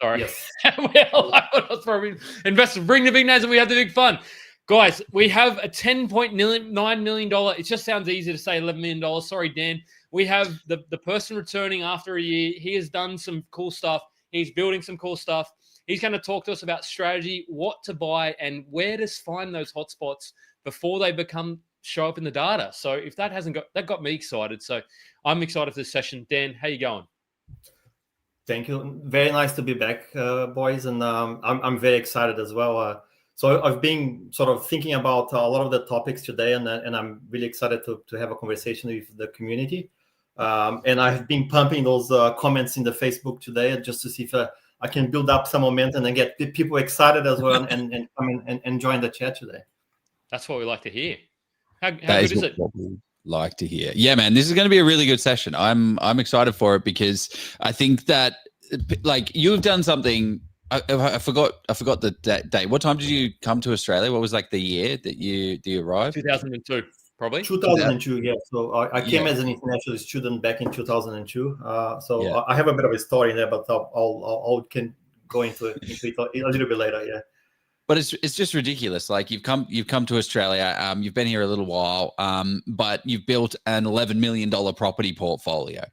Sorry. Yes. Investors, bring the big names and we have the big fun. Guys, we have a $10.9 million. It just sounds easy to say $11 million. Sorry, Dan. We have the person returning after a year. He has done some cool stuff. He's building some cool stuff. He's going to talk to us about strategy, what to buy, and where to find those hotspots before they show up in the data. So if that got me excited. So I'm excited for this session. Dan, how you going? Thank you. Very nice to be back, boys, and I'm very excited as well. So I've been sort of thinking about a lot of the topics today, and I'm really excited to have a conversation with the community. And I've been pumping those comments in the Facebook today just to see if I can build up some momentum and get people excited as well, and come in and join the chat today. That's what we like to hear. How good is it? Like to hear. Yeah, man, this is going to be a really good session. I'm excited for it because I think that like you've done something. I forgot the date. What time did you come to Australia? What was like the year that you arrived? 2002, probably. 2002, yeah. So I came as an international student back in 2002. I have a bit of a story there, but I'll can go into it a little bit later. Yeah. But it's just ridiculous. Like you've come to Australia. You've been here a little while, but you've built an $11 million property portfolio.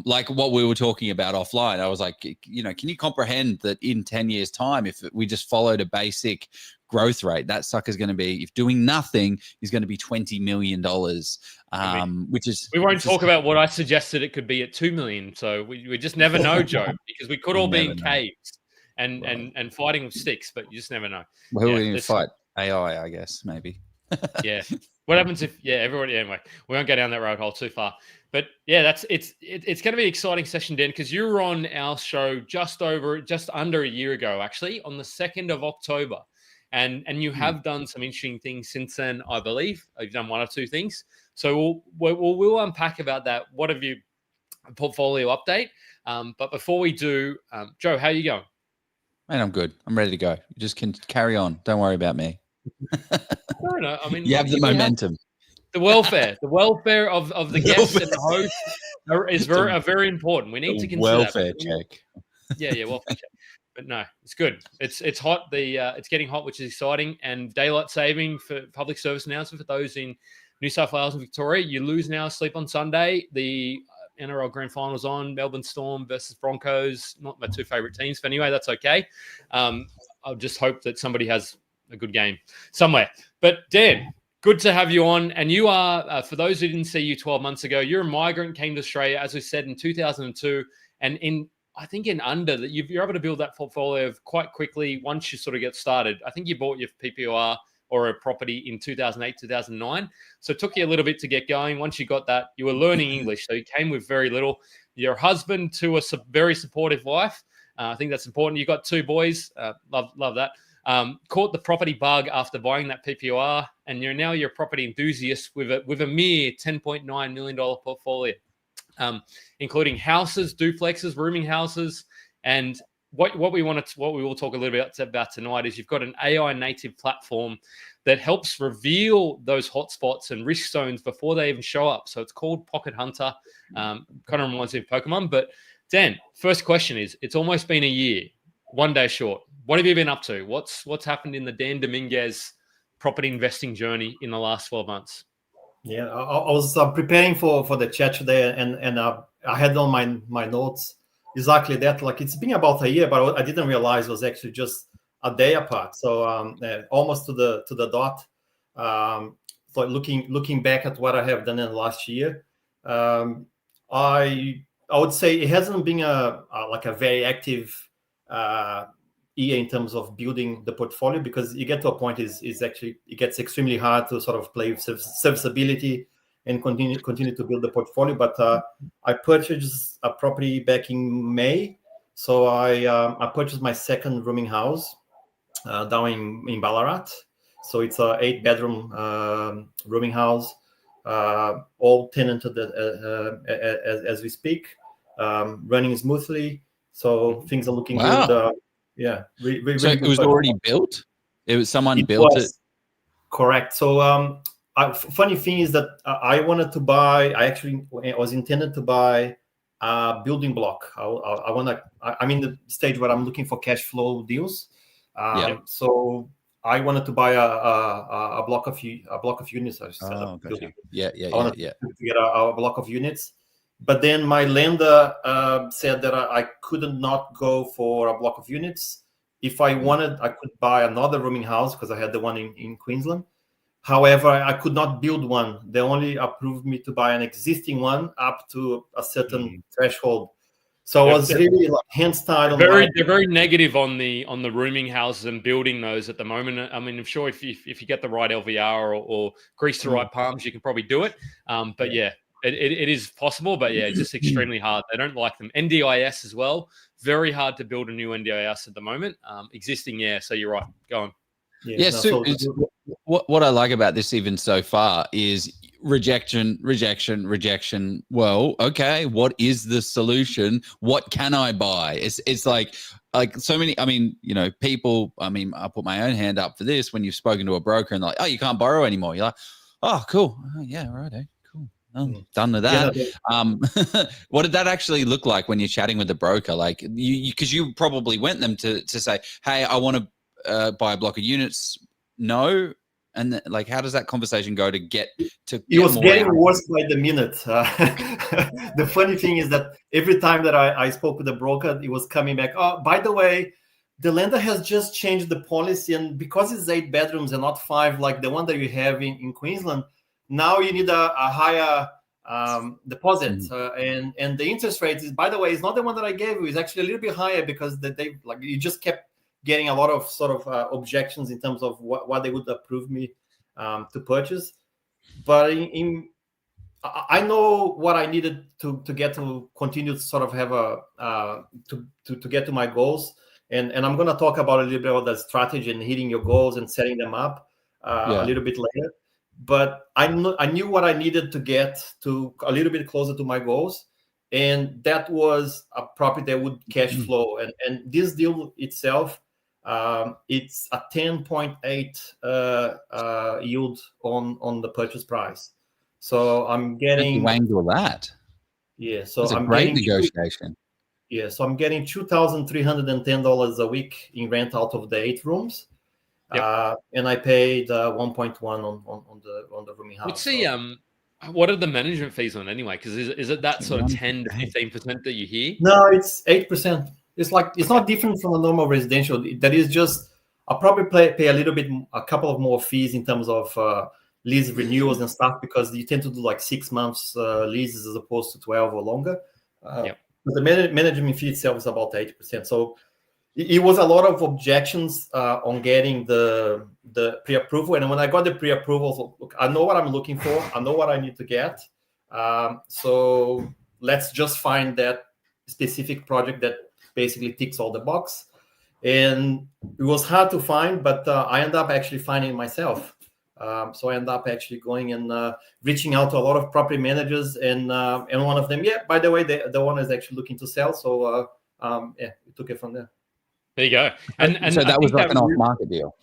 Like what we were talking about offline, I was like, can you comprehend that in 10 years' time, if we just followed a basic growth rate, that sucker's going to be, if doing nothing, is going to be $20 million. Which is we won't talk about what I suggested it could be at 2 million. So we just never know, Joe, because we could all be in caves. And fighting with sticks, but you just never know. Well, who are we going to fight? AI, I guess, maybe. Yeah. What happens if everybody anyway, we won't go down that road hole too far. But yeah, it's going to be an exciting session, Dan, because you were on our show just under a year ago, actually, on the 2nd of October. And you have done some interesting things since then, I believe. You've done one or two things. So we'll unpack about that. What have you portfolio update? But before we do, Joe, how are you going? Man, I'm good. I'm ready to go. You just can carry on. Don't worry about me. I don't know. I mean, you have the momentum. The welfare of the guests and the host is very important. We need to consider welfare check. Yeah, welfare check. But no, it's good. It's hot. It's getting hot, which is exciting. And daylight saving for public service announcement for those in New South Wales and Victoria. You lose now, sleep on Sunday. The NRL Grand Finals on, Melbourne Storm versus Broncos. Not my two favorite teams, but anyway, that's okay. I'll just hope that somebody has a good game somewhere. But Dan, good to have you on. And you are, for those who didn't see you 12 months ago, you're a migrant, came to Australia, as we said, in 2002. And you're able to build that portfolio quite quickly once you sort of get started. I think you bought your PPOR or a property in 2008, 2009. So it took you a little bit to get going. Once you got that, you were learning English. So you came with very little. You're a husband to a very supportive wife. I think that's important. You've got 2 boys. Love that. Caught the property bug after buying that PPOR, and you're a property enthusiast with a mere $10.9 million portfolio, including houses, duplexes, rooming houses, and what we will talk a little bit about tonight is you've got an AI native platform that helps reveal those hotspots and risk zones before they even show up. So it's called Pocket Hunter. Kind of reminds me of Pokemon. But Dan, first question is: it's almost been a year, one day short. What have you been up to? What's happened in the Dan Dominguez property investing journey in the last 12 months? Yeah, I was preparing for the chat today, and I had on my notes exactly that. Like it's been about a year, but I didn't realize it was actually just a day apart. So almost to the dot. So looking back at what I have done in the last year, I would say it hasn't been a very active year in terms of building the portfolio, because you get to a point is actually it gets extremely hard to sort of play with serviceability and continue to build the portfolio. But I purchased a property back in May. So I purchased my second rooming house down in Ballarat. So it's a 8-bedroom rooming house, all tenanted as we speak, running smoothly. So things are looking good. Yeah. So it was already built? It was someone built it? Correct. So funny thing is that I was intended to buy building block. I'm in the stage where I'm looking for cash flow deals. So I wanted to buy a block of units. I gotcha. To get a block of units. But then my lender said that I couldn't not go for a block of units. If I wanted, I could buy another rooming house because I had the one in Queensland. However, I could not build one. They only approved me to buy an existing one up to a certain threshold. So I was really like hands tied. They're very negative on the rooming houses and building those at the moment. I mean, I'm sure if you get the right LVR or grease the right palms, you can probably do it. But it is possible. But it's just extremely hard. They don't like them. NDIS as well. Very hard to build a new NDIS at the moment. Existing, So you're right. Go on. What I like about this even so far is rejection. Well, okay, what is the solution? What can I buy? It's like so many, I mean, people, I mean, I put my own hand up for this when you've spoken to a broker and they're like, oh, you can't borrow anymore. You're like, oh, cool. Oh, yeah, right. Cool. Done with that. What did that actually look like when you're chatting with the broker? Like because you probably went them to say, hey, I want to buy a block of units. No. And like, how does that conversation go to get to? It was getting worse by the minute. The funny thing is that every time that I spoke with the broker, it was coming back. Oh, by the way, the lender has just changed the policy, and because it's 8 bedrooms and not 5, like the one that you have in Queensland, now you need a higher deposit, and the interest rate is, by the way, is not the one that I gave you. It's actually a little bit higher because they like you just kept getting a lot of sort of objections in terms of what they would approve me to purchase. But I know what I needed to get to continue to sort of have to get to my goals. And I'm going to talk about a little bit about the strategy and hitting your goals and setting them up a little bit later. But I knew what I needed to get to a little bit closer to my goals. And that was a property that would cash flow. And this deal itself, it's a 10.8 yield on the purchase price. So I'm getting wangle that. Yeah, so it's a great negotiation. So I'm getting $2,310 a week in rent out of the 8 rooms. And I paid 1.1 on the rooming house. What's the what are the management fees on anyway? Because is it that sort of 10 to 15% that you hear? No, it's 8%. It's not different from a normal residential. That is just I'll probably pay a couple of more fees in terms of lease renewals and stuff, because you tend to do like 6 months leases as opposed to 12 or longer. But the management fee itself is about 8%. So it was a lot of objections on getting the pre-approval. And when I got the pre-approval, look, I know what I'm looking for. I know what I need to get. So let's just find that specific project that basically ticks all the boxes. And it was hard to find, but I ended up actually finding it myself. So I ended up actually going and reaching out to a lot of property managers, and one of them, by the way, the one is actually looking to sell. So we took it from there. There you go. And so that was like an off-market deal.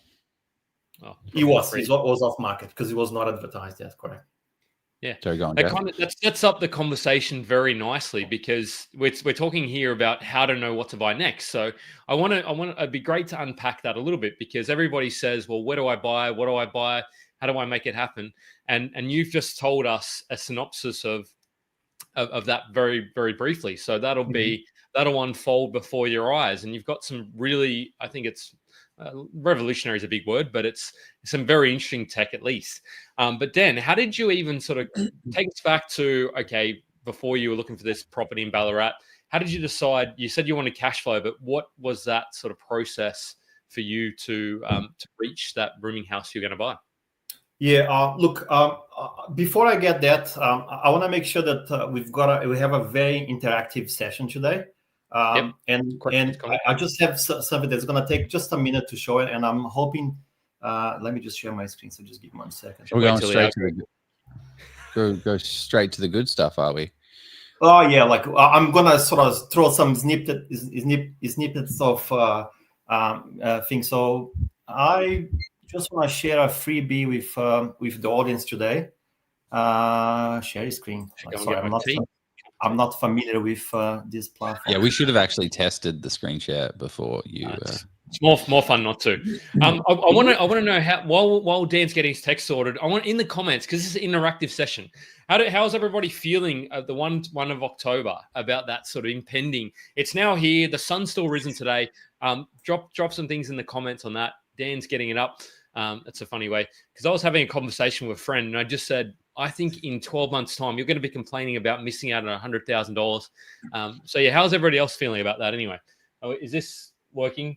Oh, it was off market because it was not advertised. Yes, correct. Yeah, so go on, that sets up the conversation very nicely, because we're talking here about how to know what to buy next. So I want it'd be great to unpack that a little bit, because everybody says, well, where do I buy? What do I buy? How do I make it happen? And you've just told us a synopsis of that very, very briefly. So that'll unfold before your eyes, and you've got some really, I think it's revolutionary is a big word, but it's some very interesting tech at least. But Dan, how did you even sort of take us back to, okay, before you were looking for this property in Ballarat, how did you decide? You said you wanted cash flow, but what was that sort of process for you to reach that rooming house you're going to buy? Yeah, look, before I get that, I want to make sure that we have a very interactive session today. And I just have something that's going to take just a minute to show it, and I'm hoping. Let me just share my screen. So just give me 1 second. We're going straight to go straight to the good stuff, are we? Oh yeah, like I'm gonna sort of throw some snippets of things. So I just want to share a freebie with the audience today. Share your screen. I'm not familiar with this platform. Yeah, we should have actually tested the screen share before you. It's more fun not to. I want to know how while Dan's getting his text sorted, I want in the comments, because this is an interactive session. How's everybody feeling at the 1 of October about that sort of impending? It's now here. The sun's still risen today. Drop some things in the comments on that. Dan's getting it up. That's a funny way, because I was having a conversation with a friend and I just said, I think in 12 months' time you're going to be complaining about missing out on $100,000. So yeah, how's everybody else feeling about that anyway? Is this working?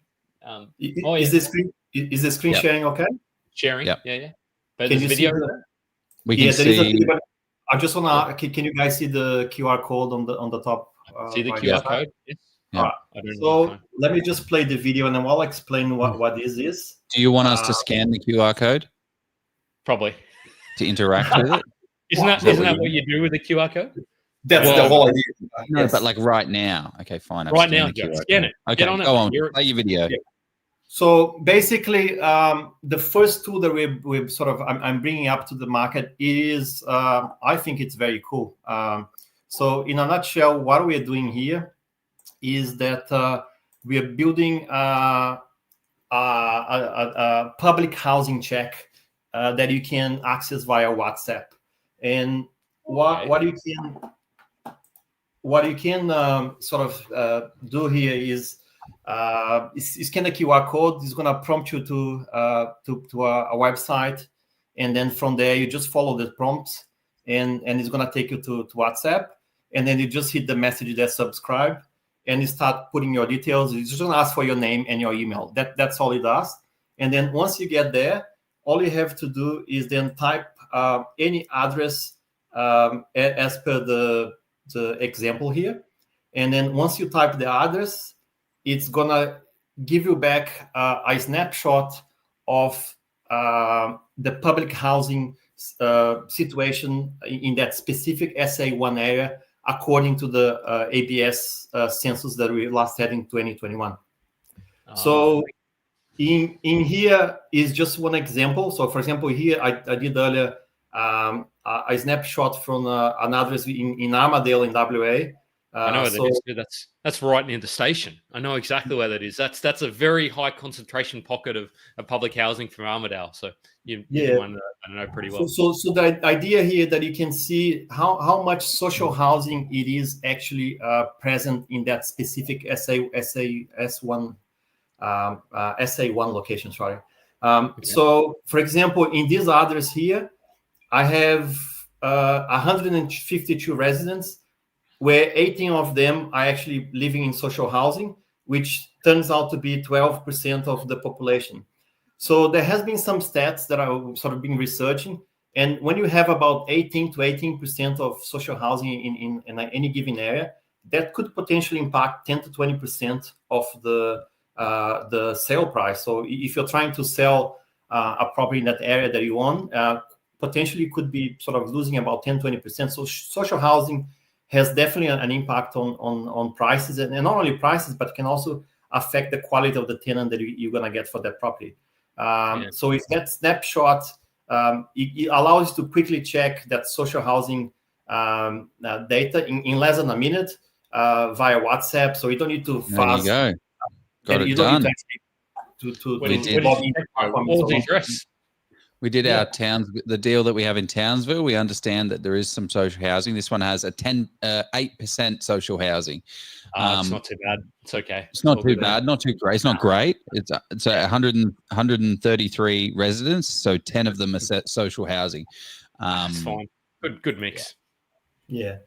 Is the screen sharing okay? Sharing, yep. Yeah. But can there's you video. We can there see. is a video, but I just wanna. Can you guys see the QR code on the top? See the QR code? Yes. Yeah. So let me just play the video and then I'll explain what this is. Do you want us to scan the QR code? Probably. To interact with it? Isn't that what you do with the QR code? That's the whole idea. No, yes. But like right now. Okay, fine. Right now, scan it. Okay, get on go on. Play your video. Yeah. So basically, the first tool that we're sort of I'm bringing up to the market is I think it's very cool. So in a nutshell, what we are doing here is that we are building a public housing check that you can access via WhatsApp. And what you can sort of do here is scan the QR code. It's going to prompt you to a website, and then from there you just follow the prompts, and it's going to take you to WhatsApp, and then you just hit the message that subscribe, and you start putting your details. It's just going to ask for your name and your email. That's all it does. And then once you get there, all you have to do is then type any address as per the example here. And then once you type the address, it's going to give you back a snapshot of the public housing situation in that specific SA1 area, according to the ABS census that we last had in 2021. So in here is just one example. So for example, here I did earlier a snapshot from an address in Armadale in WA. I know that is. That's right near the station. I know exactly where that is. That's a very high concentration pocket of public housing from Armadale. So you one that I know pretty well. So the idea here that you can see how much social housing it is actually present in that specific SA1 location. Sorry. So for example, in this address here, I have 152 residents, where 18 of them are actually living in social housing, which turns out to be 12% of the population. So there has been some stats that I've sort of been researching. And when you have about 18% of social housing in any given area, that could potentially impact 10 to 20% of the sale price. So if you're trying to sell a property in that area that you own, potentially could be sort of losing about 10, 20%. So social housing has definitely an impact on prices, and not only prices, but can also affect the quality of the tenant that you're going to get for that property. So if that snapshot, it allows you to quickly check that social housing data in less than a minute via WhatsApp. So you don't need to fast. There you go. Got it done. We did our the deal that we have in Townsville. We understand that there is some social housing. This one has a 8% social housing. It's not too bad. It's okay. It's not too bad. Not too great. It's not great. It's 133 residents. So 10 of them are social housing. That's fine. Good mix. Yeah.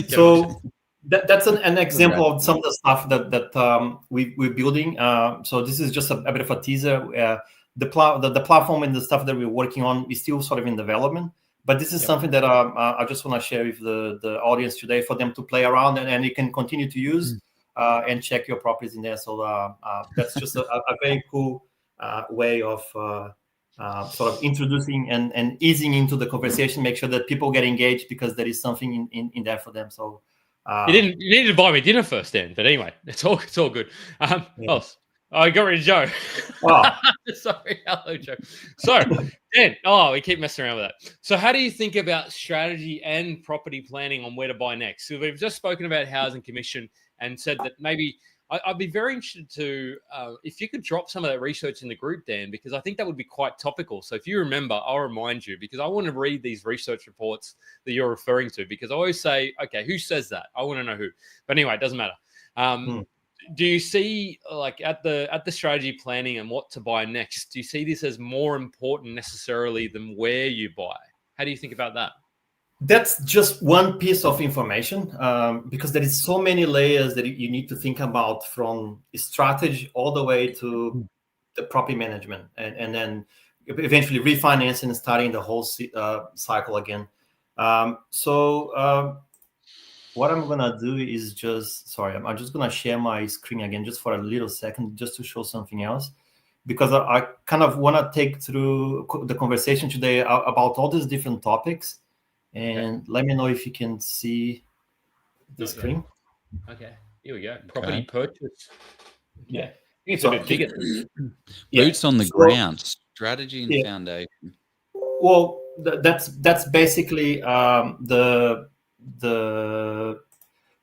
So that's an example of some of the stuff that we're building. So this is just a bit of a teaser. The platform and the stuff that we're working on is still sort of in development, but this is something that I just want to share with the audience today for them to play around and you can continue to use and check your properties in there. So that's just a very cool way of sort of introducing and easing into the conversation, make sure that people get engaged because there is something in there for them. So you needed to buy me dinner first then, but anyway, it's all good. Oh, I got rid of Joe. Wow. Sorry, hello, Joe. So, Dan, we keep messing around with that. So, how do you think about strategy and property planning on where to buy next? So, we've just spoken about housing commission and said that maybe I'd be very interested to, if you could drop some of that research in the group, Dan, because I think that would be quite topical. So, if you remember, I'll remind you, because I want to read these research reports that you're referring to, because I always say, okay, who says that? I want to know who. But anyway, it doesn't matter. Do you see, like, at the strategy planning and what to buy next, do you see this as more important necessarily than where you buy? How do you think about that? That's just one piece of information, because there is so many layers that you need to think about, from strategy all the way to the property management, and then eventually refinancing and starting the whole cycle again. What I'm gonna do is I'm just gonna share my screen again just for a little second, just to show something else, because I kind of want to take through the conversation today about all these different topics. And let me know if you can see the screen. Okay, here we go. Property purchase. Yeah. It's a bit bigger. Boots on the ground, strategy and foundation. Well, that's basically the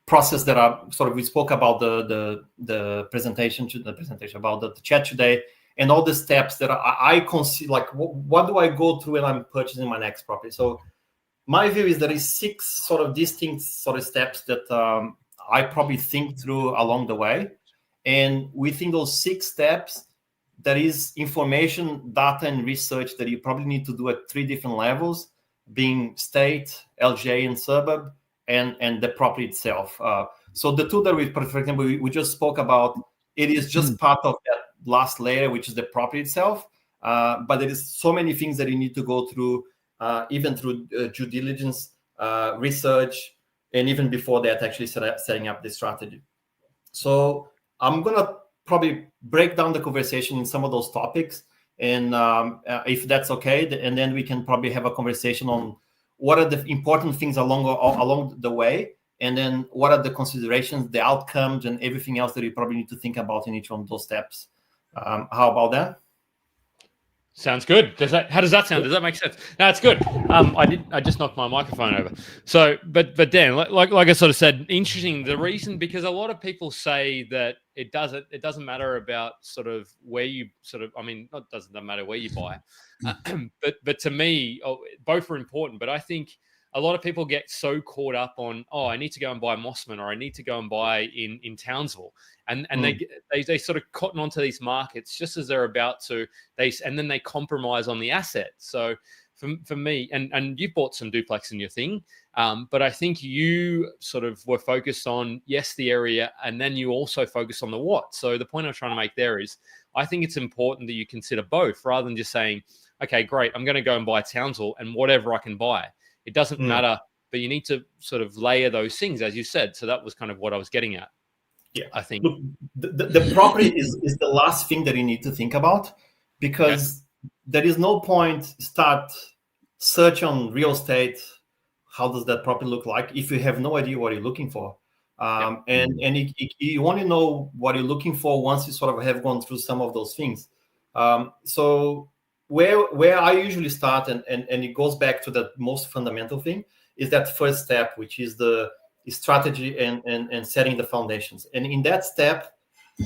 process that we spoke about the presentation about the chat today, and all the steps that I consider, like what do I go through when I'm purchasing my next property. So my view is there is 6 sort of distinct sort of steps that I probably think through along the way, and within those 6 steps there is information, data, and research that you probably need to do at 3 different levels, being state, LGA, and suburb, and the property itself. So the 2 that for example, we just spoke about, it is just part of that last layer, which is the property itself. But there is so many things that you need to go through, even through due diligence, research, and even before that, actually setting up the strategy. So I'm going to probably break down the conversation in some of those topics, and if that's okay, and then we can probably have a conversation on what are the important things along the way, and then what are the considerations, the outcomes, and everything else that you probably need to think about in each one of those steps. How about that? Sounds good. How does that sound? Does that make sense? No, it's good. I just knocked my microphone over. So, but Dan, like I sort of said, interesting. The reason, because a lot of people say that it doesn't matter about sort of where you doesn't matter where you buy, but to me, both are important. But I think a lot of people get so caught up on, I need to go and buy Mossman, or I need to go and buy in Townsville. And they sort of cotton onto these markets just as they're about to, and then they compromise on the asset. So for me, and you've bought some duplex in your thing, but I think you sort of were focused on, yes, the area, and then you also focus on the what. So the point I'm trying to make there is, I think it's important that you consider both, rather than just saying, okay, great, I'm going to go and buy Townsville and whatever I can buy. It doesn't matter, but you need to sort of layer those things, as you said. So that was kind of what I was getting at. Yeah, I think. Look, the property is the last thing that you need to think about, because there is no point start search on real estate. How does that property look like if you have no idea what you're looking for? And you only know what you're looking for once you sort of have gone through some of those things. So where I usually start, and it goes back to the most fundamental thing, is that first step, which is the strategy and setting the foundations. And in that step,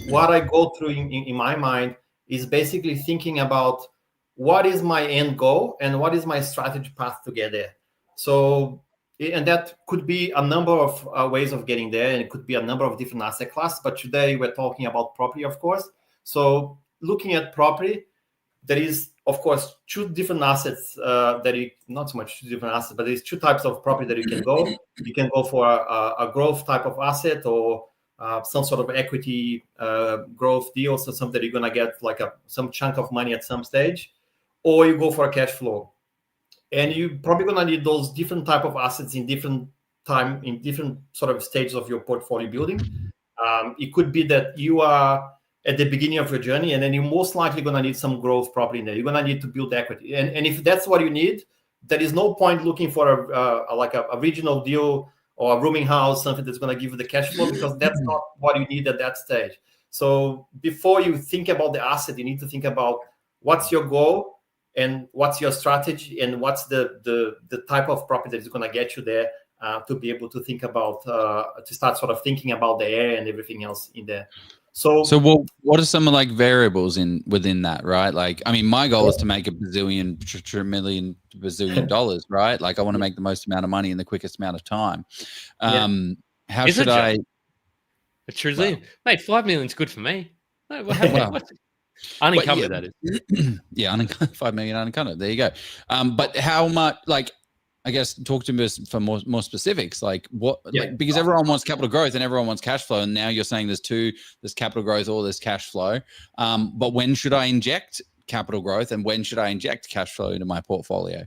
what I go through in my mind is basically thinking about what is my end goal and what is my strategy path to get there. So, and that could be a number of ways of getting there, and it could be a number of different asset classes. But today we're talking about property, of course. So looking at property, there is, of course, 2 different assets not so much 2 different assets, but there's 2 types of property that you can go. You can go for a growth type of asset, or some sort of equity growth deal, so something that you're going to get like some chunk of money at some stage, or you go for a cash flow. And you're probably going to need those different type of assets in different time, in different sort of stages of your portfolio building. It could be that you are at the beginning of your journey, and then you're most likely going to need some growth property in there. You're going to need to build equity. And if that's what you need, there is no point looking for a regional deal or a rooming house, something that's going to give you the cash flow, because that's not what you need at that stage. So before you think about the asset, you need to think about what's your goal and what's your strategy and what's the type of property that is going to get you there, to be able to think about, to start sort of thinking about the area and everything else in there. So what are some like variables within that, right? Like, I mean, my goal is to make a bazillion dollars, right? Like, I want to make the most amount of money in the quickest amount of time. How should I? It's truly, mate, 5 million is good for me. Unencumbered, that is. Yeah, 5 million unencumbered. There you go. But how much, like, I guess, talk to me for more specifics, like what, like, because everyone wants capital growth and everyone wants cash flow. And now you're saying there's capital growth or there's cash flow. But when should I inject capital growth and when should I inject cash flow into my portfolio?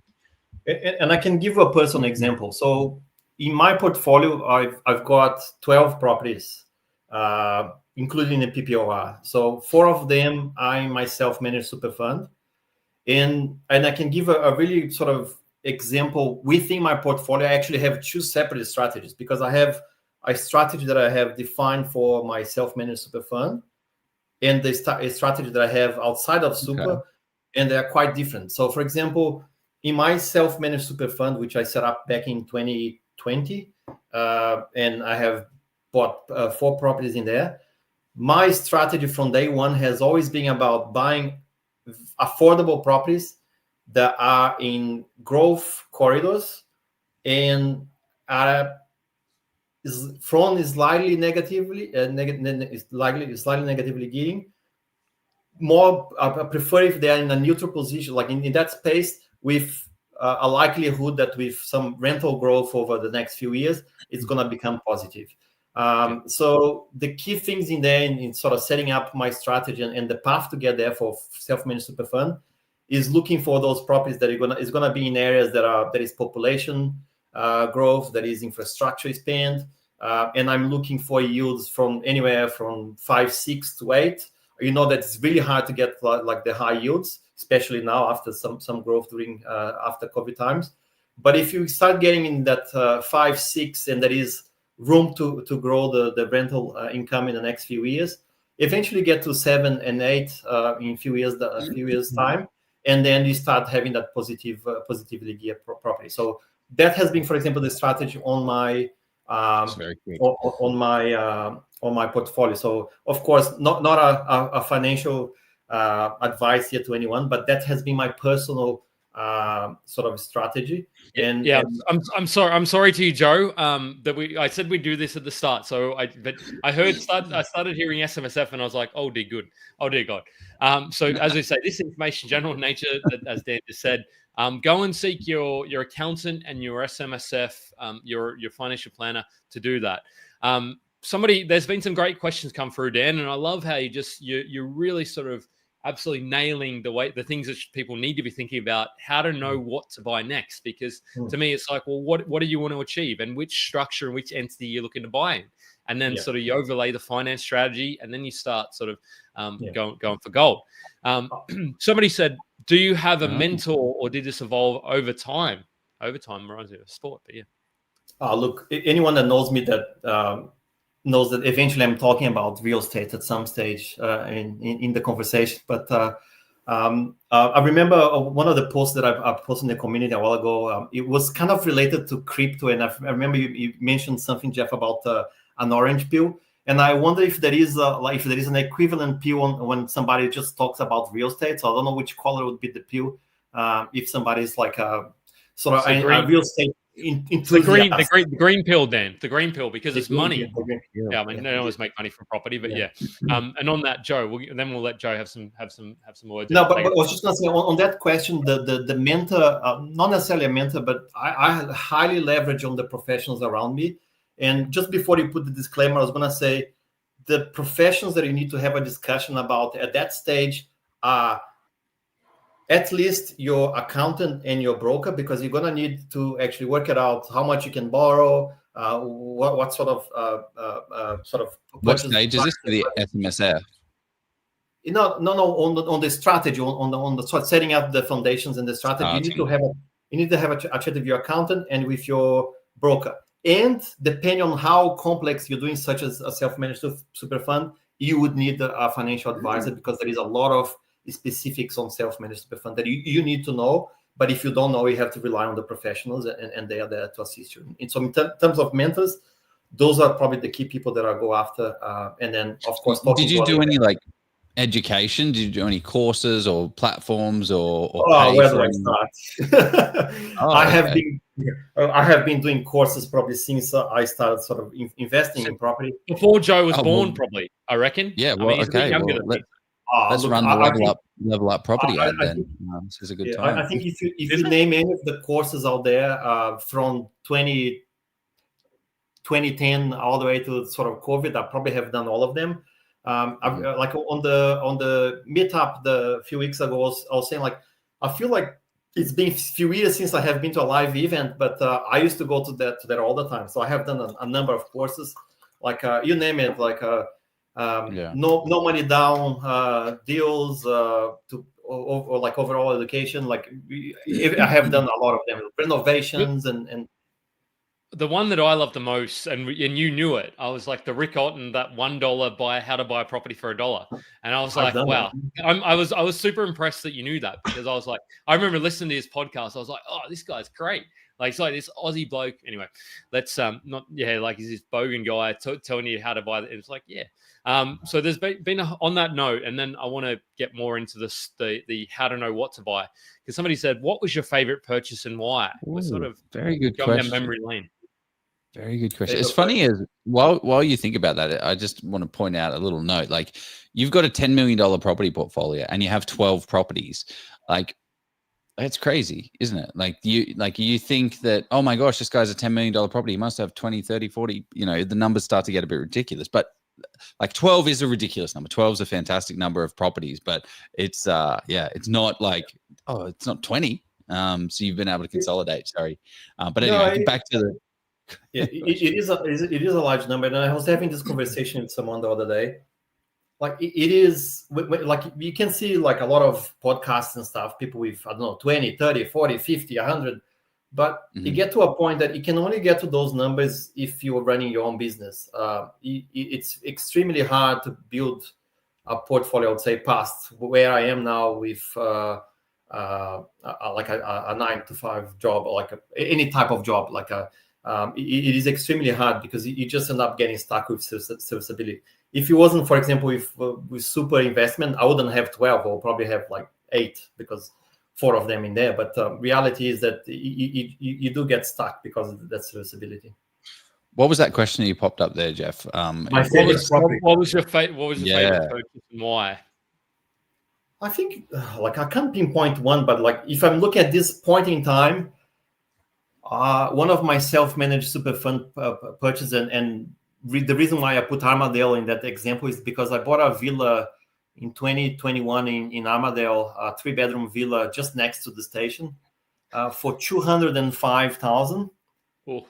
And I can give you a personal example. So in my portfolio, I've got 12 properties, including the PPOR. So 4 of them I myself manage super fund. And I can give a really sort of example within my portfolio. I actually have 2 separate strategies, because I have a strategy that I have defined for my self-managed super fund and the strategy that I have outside of super, and they're quite different. So for example, in my self-managed super fund, which I set up back in 2020, and I have bought 4 properties in there, my strategy from day one has always been about buying affordable properties that are in growth corridors and are slightly negatively gearing. More, I prefer if they are in a neutral position, like in that space, with a likelihood that with some rental growth over the next few years, it's going to become positive. So the key things in there, in sort of setting up my strategy and the path to get there for self-managed super fund, is looking for those properties that is gonna be in areas that is population growth, that is infrastructure spend, and I'm looking for yields from anywhere from 5, 6 to 8. You know that it's really hard to get like the high yields, especially now after some growth during after COVID times. But if you start getting in that 5, 6, and there is room to grow the rental income in the next few years, eventually get to 7 and 8 in a few years time. And then you start having that positively geared property. So that has been, for example, the strategy on my on my portfolio. So of course, not a financial advice here to anyone, but that has been my personal sort of strategy. And I'm sorry to you, Joe. I said we'd do this at the start. So I started hearing SMSF and I was like, oh dear God. So as we say, this information general in nature, as Dan just said, go and seek your accountant and your SMSF, your financial planner to do that. There's been some great questions come through, Dan, and I love how you're really sort of absolutely nailing the things that people need to be thinking about, how to know what to buy next. Because to me, it's like, well, what do you want to achieve, and which structure and which entity you're looking to buy in, and then sort of you overlay the finance strategy, and then you start sort of going for gold. Somebody said, do you have a mentor, or did this evolve over time? Over time reminds me of sport, but look, anyone that knows me that knows that eventually I'm talking about real estate at some stage in the conversation. But I remember one of the posts that I posted in the community a while ago. It was kind of related to crypto, and I remember you mentioned something, Jeff, about an orange pill. And I wonder if there is an equivalent pill when somebody just talks about real estate. So I don't know which color would be the pill. If somebody's like a real estate. The green pill, Dan. The green pill, because it's money. Yeah, I mean, they always make money from property, but and on that, Joe, we'll let Joe have some words. No, but I was just gonna say on that question, the mentor, not necessarily a mentor, but I highly leverage on the professionals around me. And just before you put the disclaimer, I was gonna say the professionals that you need to have a discussion about at that stage are at least your accountant and your broker, because you're gonna need to actually work it out how much you can borrow, what sort of what stage is this for the SMSF? No, on the strategy, on the sort of setting up the foundations and the strategy. You need to have a chat with your accountant and with your broker. And depending on how complex you're doing, such as a self-managed super fund, you would need a financial advisor because there is a lot of specifics on self-managed super fund that you need to know. But if you don't know, you have to rely on the professionals, and they are there to assist you. And so in terms of mentors, those are probably the key people that I go after. And then, of course, did you do any like education? Did you do any courses or platforms or where do I start? I have been doing courses probably since I started sort of investing in property. Before Joe was born, probably, I reckon. Yeah, well, he's a bit younger than me. Let's run the level up property ad then. This is a good time. I think if you name any of the courses out there from 2010 all the way to sort of COVID, I probably have done all of them. Like on the meetup a few weeks ago, I was saying, like, I feel like it's been a few years since I have been to a live event, but I used to go to that all the time. So I have done a number of courses, like you name it, like no money down deals or like overall education. Like I have done a lot of them, renovations and. The one that I love the most, and you knew it, I was like the Rick Otten, that $1 how to buy a property for $1, and I was like, wow. I was super impressed that you knew that, because I was like, I remember listening to his podcast. I was like, oh, this guy's great. Like, it's like this Aussie bloke. Anyway, let's like he's this Bogan guy telling you how to buy it. It's like, yeah. So there's been on that note, and then I want to get more into the how to know what to buy, because somebody said, what was your favorite purchase and why? We're sort of very good going question. down memory lane. Very good question. It's funny as while you think about that, I just want to point out a little note. Like, you've got a $10 million property portfolio and you have 12 properties. Like, that's crazy, isn't it? Like you think that, oh my gosh, this guy's a $10 million property. He must have 20, 30, 40, the numbers start to get a bit ridiculous. But like 12 is a ridiculous number. 12 is a fantastic number of properties, but it's it's not like, oh, it's not 20. So you've been able to consolidate. Sorry. But anyway, back to the it is a large number. And I was having this conversation with someone the other day. Like it is, like you can see like a lot of podcasts and stuff, people with, I don't know, 20, 30, 40, 50, 100. But you get to a point that you can only get to those numbers if you're running your own business. It's extremely hard to build a portfolio, I would say, past where I am now with like a 9-to-5 job, or like any type of job. Like it is extremely hard because you just end up getting stuck with serviceability. If it wasn't, for example, with super investment, I wouldn't have 12. I'll probably have like 8 because 4 of them in there. But reality is that you do get stuck because of that serviceability. What was that question you popped up there, Jeff? My favorite property. What was your favorite purchase and why? I think like I can't pinpoint one, but like if I'm looking at this point in time, one of my self-managed super fund purchases, and the reason why I put Armadale in that example is because I bought a villa in 2021 in Armadale, a 3-bedroom villa just next to the station for $205,000.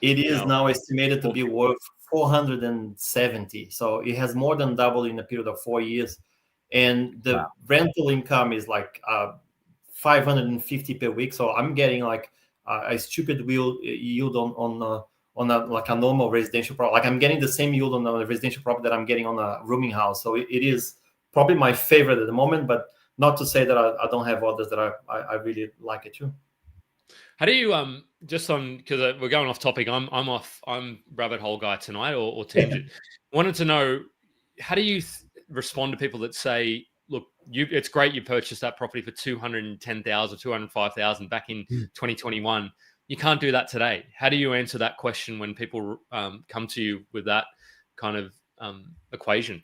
It is now estimated to be worth $470. So it has more than doubled in a period of 4 years. And the rental income is like $550 per week. So I'm getting like a stupid yield on a normal residential property. Like I'm getting the same yield on a residential property that I'm getting on a rooming house. So it is probably my favorite at the moment, but not to say that I don't have others that I really like it too. How do you just on, because we're going off topic, I'm rabbit hole guy tonight or tangent. Wanted to know, how do you respond to people that say, look, it's great you purchased that property for $210,000, $205,000 back in 2021. You can't do that today. How do you answer that question when people come to you with that kind of equation?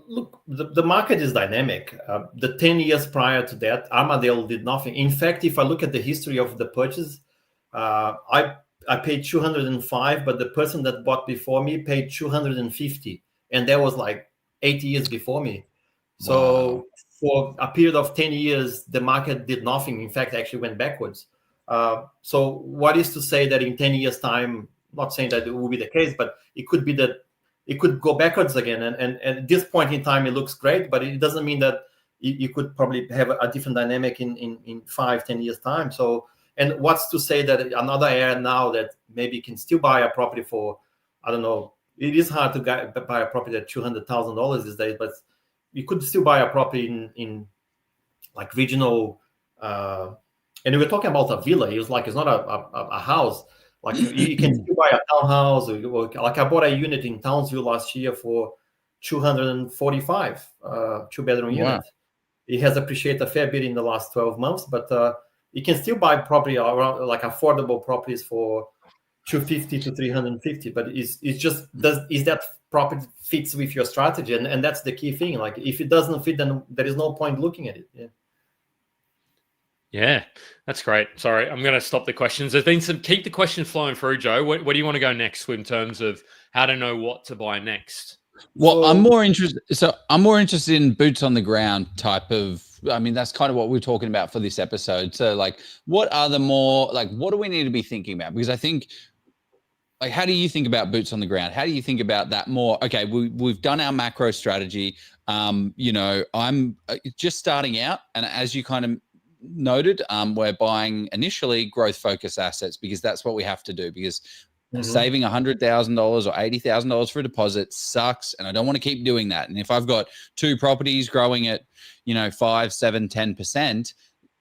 Look, the market is dynamic. The 10 years prior to that, Armadale did nothing. In fact, if I look at the history of the purchase, I paid $205,000, but the person that bought before me paid $250,000, and that was like 8 years before me. So for a period of 10 years, the market did nothing. In fact, actually went backwards. So what is to say that in 10 years' time, not saying that it will be the case, but it could be that it could go backwards again. And at this point in time, it looks great, but it doesn't mean that you could probably have a different dynamic in 5-10 years' time. So, and what's to say that another area now that maybe can still buy a property for, I don't know, it is hard to buy a property at $200,000 these days, but you could still buy a property in like regional. And we're talking about a villa. It's not a house. Like you can still buy a townhouse, or like I bought a unit in Townsville last year for 245, 2-bedroom unit. It has appreciated a fair bit in the last 12 months, but you can still buy property around, like affordable properties for 250 to 350. But it's just, is that property fits with your strategy? And that's the key thing. Like if it doesn't fit, then there is no point looking at it. Yeah, that's great. Sorry, I'm going to stop the questions. There's been some, keep the questions flowing through, Joe. Where do you want to go next in terms of how to know what to buy next? Well, I'm more interested in boots on the ground type of, I mean, that's kind of what we're talking about for this episode. So like, what do we need to be thinking about? Because I think, like, how do you think about boots on the ground? How do you think about that more? Okay, we've done our macro strategy. I'm just starting out, and as you kind of noted, we're buying initially growth focused assets because that's what we have to do, because saving $100,000 or $80,000 for a deposit sucks, and I don't want to keep doing that. And if I've got 2 properties growing at 5, 7, 10%,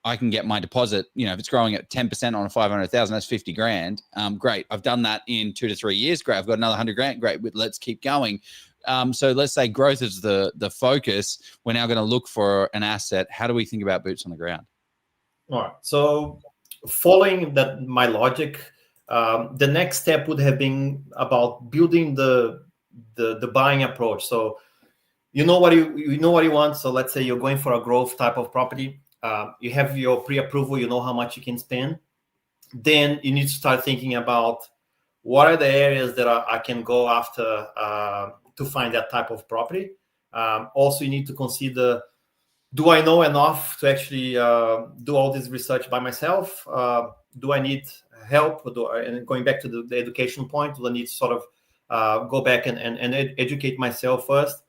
I can get my deposit. If it's growing at 10% on a 500,000, that's 50 grand. Great, I've done that in 2 to 3 years. Great, I've got another 100 grand. Great, let's keep going. So let's say growth is the focus. We're now going to look for an asset. How do we think about boots on the ground? All right. So following my logic, the next step would have been about building the buying approach. So you know what you want. So let's say you're going for a growth type of property. You have your pre-approval. You know how much you can spend. Then you need to start thinking about what are the areas that I can go after to find that type of property. Also, you need to consider, do I know enough to actually do all this research by myself? Do I need help? And going back to the education point, do I need to sort of go back and educate myself first?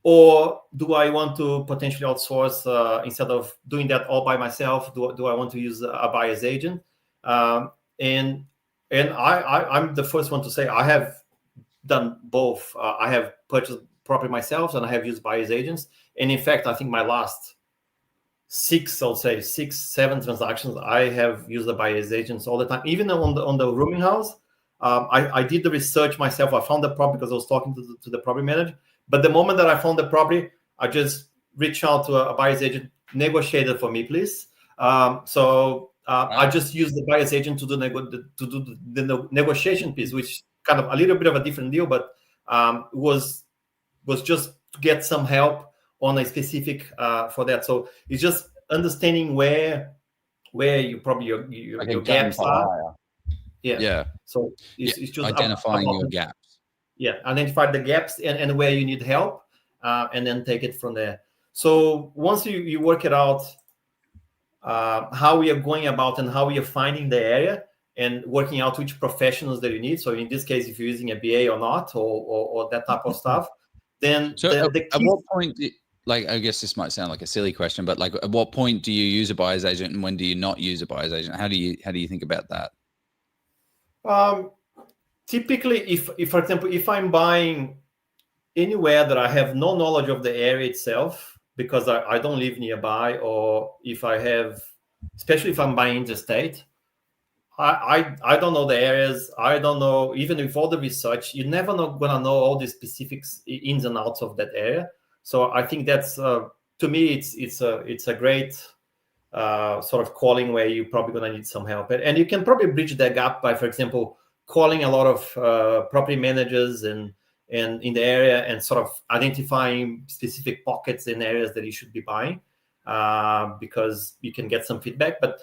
Or do I want to potentially outsource instead of doing that all by myself? Do I want to use a buyer's agent? And I'm the first one to say I have done both. I have purchased property myself, and I have used buyer's agents. And in fact, I think my last 6, 7 transactions, I have used the buyer's agents all the time. Even on the rooming house, I did the research myself. I found the property because I was talking to the property manager. But the moment that I found the property, I just reached out to a buyer's agent, negotiated for me, please. I just used the buyer's agent to do the negotiation piece, which kind of a little bit of a different deal, but was just to get some help on a specific for that. So it's just understanding where you probably your gaps are. Yeah. So it's just identifying your gaps. Yeah, identify the gaps and where you need help, and then take it from there. So once you work it out, how we are going about and how we are finding the area and working out which professionals that you need. So in this case, if you're using a BA or not, or that type of stuff, then at what point, I guess this might sound like a silly question, but like at what point do you use a buyer's agent and when do you not use a buyer's agent? How do you think about that? Typically, if for example, if I'm buying anywhere that I have no knowledge of the area itself, because I don't live nearby, or if I have, especially if I'm buying interstate, I don't know the areas. I don't know, even with all the research, you're never gonna know all the specifics, ins and outs of that area. So I think that's to me, it's a great sort of calling where you're probably gonna need some help, and you can probably bridge that gap by, for example, calling a lot of property managers and in the area and sort of identifying specific pockets in areas that you should be buying, because you can get some feedback. But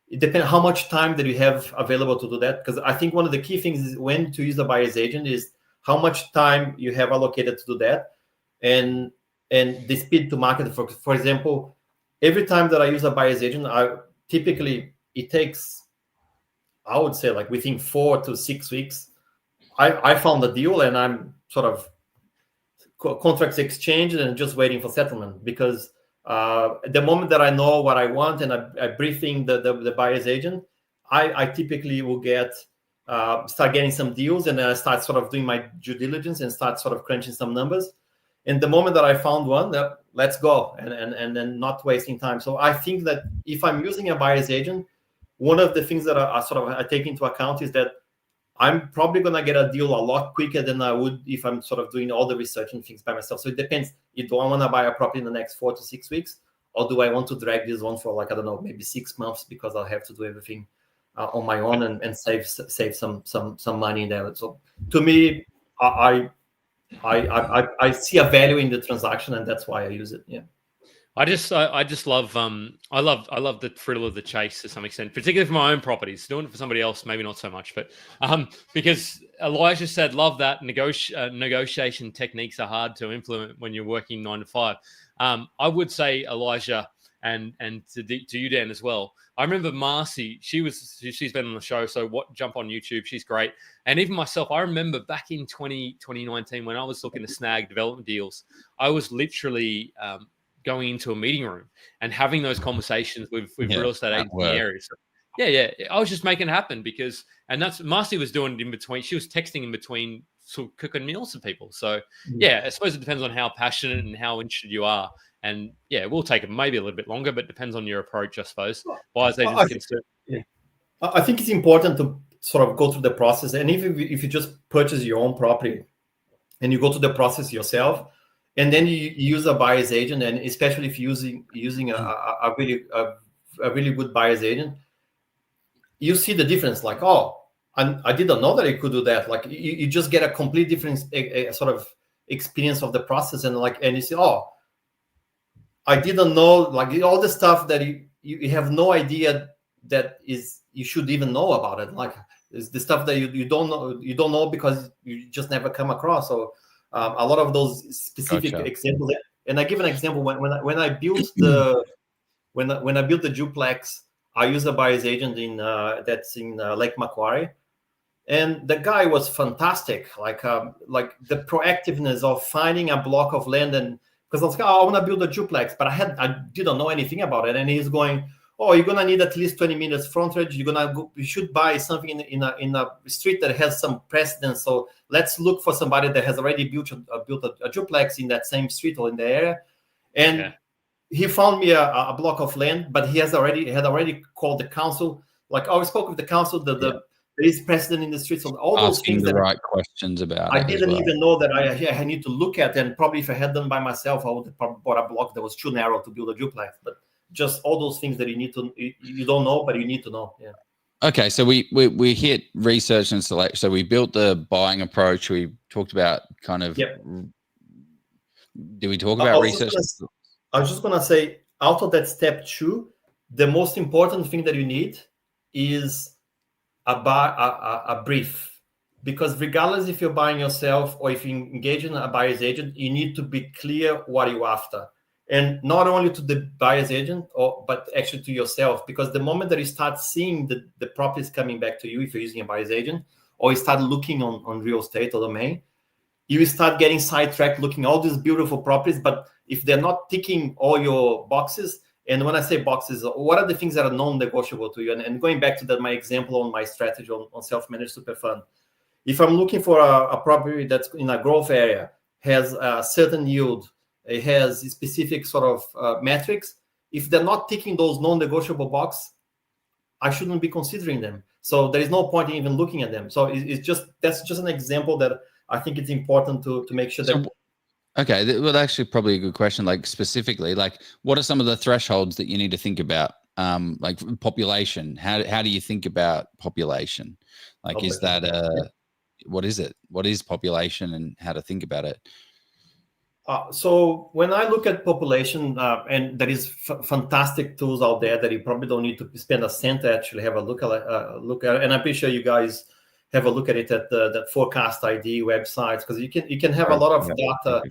it depends how much time that you have available to do that, because I think one of the key things is when to use a buyer's agent is how much time you have allocated to do that, and the speed to market. For example, every time that I use a buyer's agent, it takes, I would say, like within 4 to 6 weeks, I found a deal and I'm sort of contracts exchanged and just waiting for settlement, because the moment that I know what I want and I briefing the buyer's agent, I typically will get start getting some deals, and then I start sort of doing my due diligence and start sort of crunching some numbers. And the moment that I found one, let's go, and then not wasting time. So I think that if I'm using a buyer's agent, one of the things that I take into account is that I'm probably going to get a deal a lot quicker than I would if I'm sort of doing all the research and things by myself. So it depends. Do I want to buy a property in the next 4 to 6 weeks, or do I want to drag this on for, like, I don't know, maybe 6 months, because I'll have to do everything on my own and save some money there. So to me, I see a value in the transaction, and that's why I use it. Yeah. I just love I love the thrill of the chase to some extent, particularly for my own properties. Doing it for somebody else, maybe not so much, but because Elijah said, love that negotiation techniques are hard to implement when you're working 9 to 5. I would say, Elijah, and to you, Dan, as well. I remember Marcy, she's been on the show, so jump on YouTube. She's great. And even myself, I remember back in 2019 when I was looking to snag development deals, I was literally going into a meeting room and having those conversations with real estate agents in the area. So, yeah. I was just making it happen and that's Marcy was doing it in between. She was texting in between, sort of cooking meals for people. So I suppose it depends on how passionate and how interested you are. And we'll take it maybe a little bit longer, but depends on your approach, I suppose. Buyers agents I think it's important to sort of go through the process. And if you just purchase your own property and you go through the process yourself, and then you use a buyer's agent, and especially if you're using a really good buyer's agent, you see the difference. Like, I didn't know that I could do that. Like, you just get a complete different sort of experience of the process, and you see, I didn't know, like, all the stuff that you have no idea that you should even know about it. Like, it's the stuff that you don't know because you just never come across. So a lot of those specific examples, and I give an example. When I built when I built the duplex, I used a buyer's agent that's in Lake Macquarie, and the guy was fantastic. Like the proactiveness of finding a block of land, and because I was like, I want to build a duplex, but I didn't know anything about it, and he's going, you're gonna need at least 20 minutes frontage. You should buy something in a street that has some precedence. So let's look for somebody that has already built a duplex in that same street or in the area. And he found me a block of land, but he had already called the council. Like, I spoke with the council. There is precedent in the street. So all those things the right questions about. I didn't even know that I need to look at. And probably if I had done by myself, I would have probably bought a block that was too narrow to build a duplex. But just all those things that you don't know, but you need to know. Yeah. Okay, so we hit research and select. So we built the buying approach. We talked about kind of. Yep. Do we talk about research? I was just gonna say, out of that step 2, the most important thing that you need is a brief, because regardless if you're buying yourself or if you engage in a buyer's agent, you need to be clear what you're after. And not only to the buyer's agent, but actually to yourself, because the moment that you start seeing the properties coming back to you, if you're using a buyer's agent, or you start looking on real estate or domain, you start getting sidetracked looking at all these beautiful properties. But if they're not ticking all your boxes, and when I say boxes, what are the things that are non-negotiable to you? And going back to my example on my strategy on self-managed super fund, if I'm looking for a property that's in a growth area, has a certain yield, it has specific sort of metrics. If they're not ticking those non-negotiable boxes, I shouldn't be considering them. So there is no point in even looking at them. So that's just an example that I think it's important to make sure that. Okay, well, actually, probably a good question. Like, specifically, like, what are some of the thresholds that you need to think about? Like population. How do you think about population? Like, is that what is it? What is population, and how to think about it? So when I look at population, and there is fantastic tools out there that you probably don't need to spend a cent to actually have a look at, and I'm pretty sure you guys have a look at it at the Forecast ID websites, because you can have a lot of data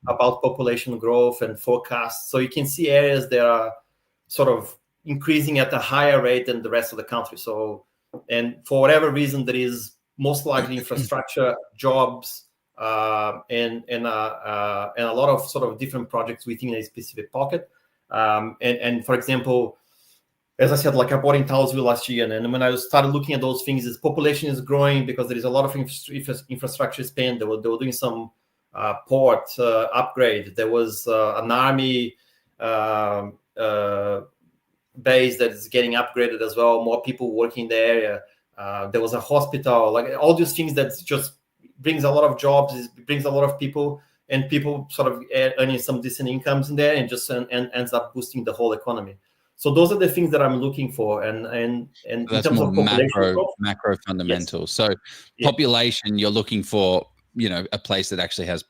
about population growth and forecasts, so you can see areas that are sort of increasing at a higher rate than the rest of the country. So, and for whatever reason, there is most likely infrastructure, jobs, and a lot of sort of different projects within a specific pocket. And for example, as I said, like I bought in Townsville last year, and when I started looking at those things, is population is growing because there is a lot of infrastructure spend. They were doing some port upgrade. There was an army base that is getting upgraded as well. More people working there. There was a hospital. Like all these things that just brings a lot of jobs. It brings a lot of people, and people sort of earning some decent incomes in there, and just ends up boosting the whole economy. So those are the things that I'm looking for, and so in that's terms more of population macro fundamentals. Yes. So population, you're looking for, a place that actually has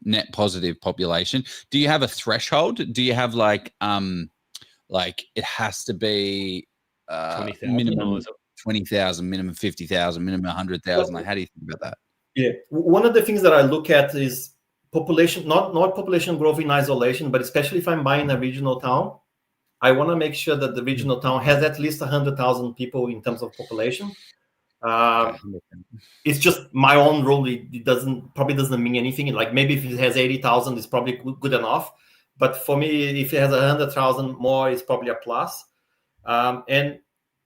net positive population. Do you have a threshold? Do you have like it has to be 20,000 minimum 20,000, minimum 50,000, minimum 100,000? Like, how do you think about that? Yeah, one of the things that I look at is population, not population growth in isolation, but especially if I'm buying a regional town, I want to make sure that the regional town has at least 100,000 people in terms of population. It's just my own rule. It probably doesn't mean anything. Like maybe if it has 80,000, it's probably good enough. But for me, if it has 100,000 more, it's probably a plus. And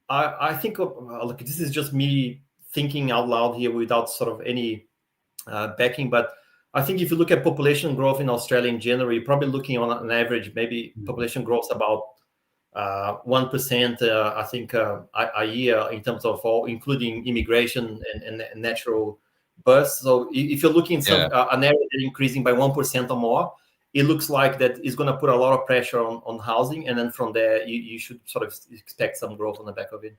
I think, look, this is just me thinking out loud here without sort of any backing. But I think if you look at population growth in Australia in general, you're probably looking on an average, maybe population growth about 1%, I think, a year in terms of all, including immigration and natural births. So if you're looking at an area that increasing by 1% or more, it looks like that is going to put a lot of pressure on housing, and then from there you should sort of expect some growth on the back of it.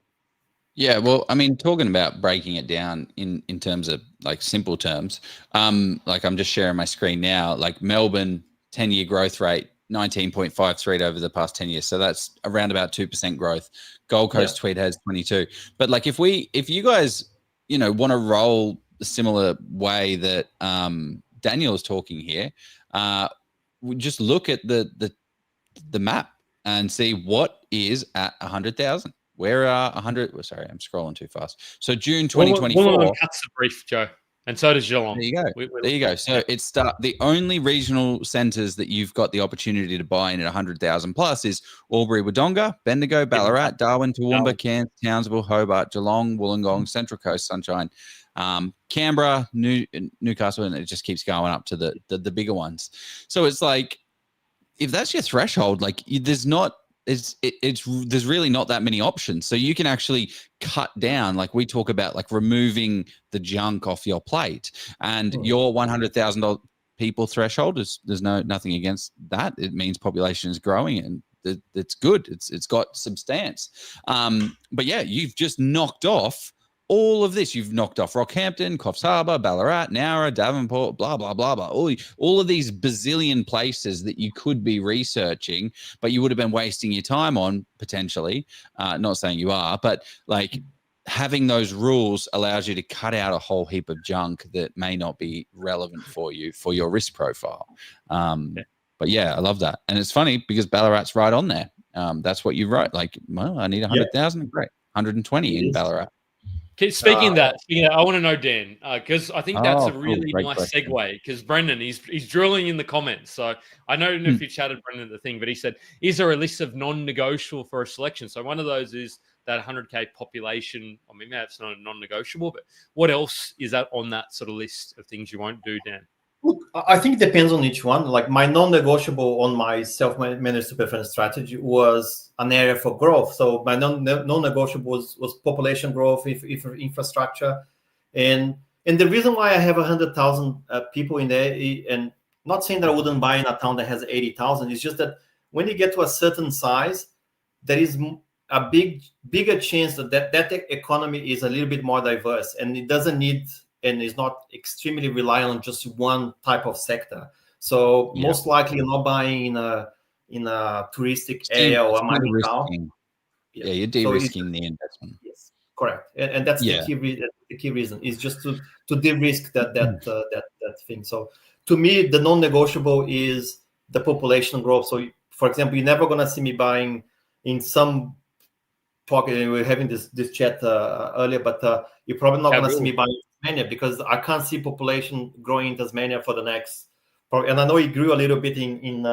Yeah, well, I mean, talking about breaking it down in terms of like simple terms, like I'm just sharing my screen now, like Melbourne 10-year growth rate 19.53 over the past 10 years. So that's around about 2% growth. Gold Coast Tweed has 22. But like if you guys, want to roll a similar way that Daniel is talking here, we just look at the map and see what is at 100,000. Where are 100? Sorry, I'm scrolling too fast. So June 2024. Wollongong cuts the brief, Joe. And so does Geelong. There you go. There you go. So it's the only regional centres that you've got the opportunity to buy in at 100,000 plus is Albury, Wodonga, Bendigo, Ballarat, Darwin, Toowoomba, Cairns, Townsville, Hobart, Geelong, Wollongong, Central Coast, Sunshine, Canberra, Newcastle, and it just keeps going up to the bigger ones. So it's like, if that's your threshold, like there's really not that many options. So you can actually cut down, like we talk about, like removing the junk off your plate, and your $100,000 people threshold there's nothing against that. It means population is growing and it's good. It's got substance. But yeah, you've just knocked off all of this. You've knocked off Rockhampton, Coffs Harbour, Ballarat, Nowra, Davenport, blah, blah, blah, blah. All of these bazillion places that you could be researching, but you would have been wasting your time on potentially. Not saying you are, but like having those rules allows you to cut out a whole heap of junk that may not be relevant for you, for your risk profile. But yeah, I love that. And it's funny because Ballarat's right on there. That's what you wrote. Like, well, I need 100,000. Great. 120 in Ballarat. Speaking of that, I want to know, Dan, because I think that's a really nice segue, because Brendan, he's drilling in the comments. So I don't know if you chatted Brendan the thing, but he said, is there a list of non-negotiable for a selection? So one of those is that 100K population. I mean, that's not a non-negotiable, but what else is that on that sort of list of things you won't do, Dan? Look, I think it depends on each one. Like my non-negotiable on my self-managed super fund strategy was an area for growth. So my non-negotiable was population growth, if infrastructure, and the reason why I have 100,000 people in there, and not saying that I wouldn't buy in a town that has 80,000, it's just that when you get to a certain size, there is a bigger chance that economy is a little bit more diverse, and it doesn't need. And is not extremely reliant on just one type of sector. So most likely you're not buying in a touristic area or a mining town. Yeah, you're de-risking the investment. Yes, correct. And that's the key reason is just to de-risk that thing. So to me, the non-negotiable is the population growth. So for example, you're never gonna see me buying in some pocket. We were having this chat earlier, but you're probably not gonna see me buying Tasmania, because I can't see population growing in Tasmania for the next. And I know it grew a little bit in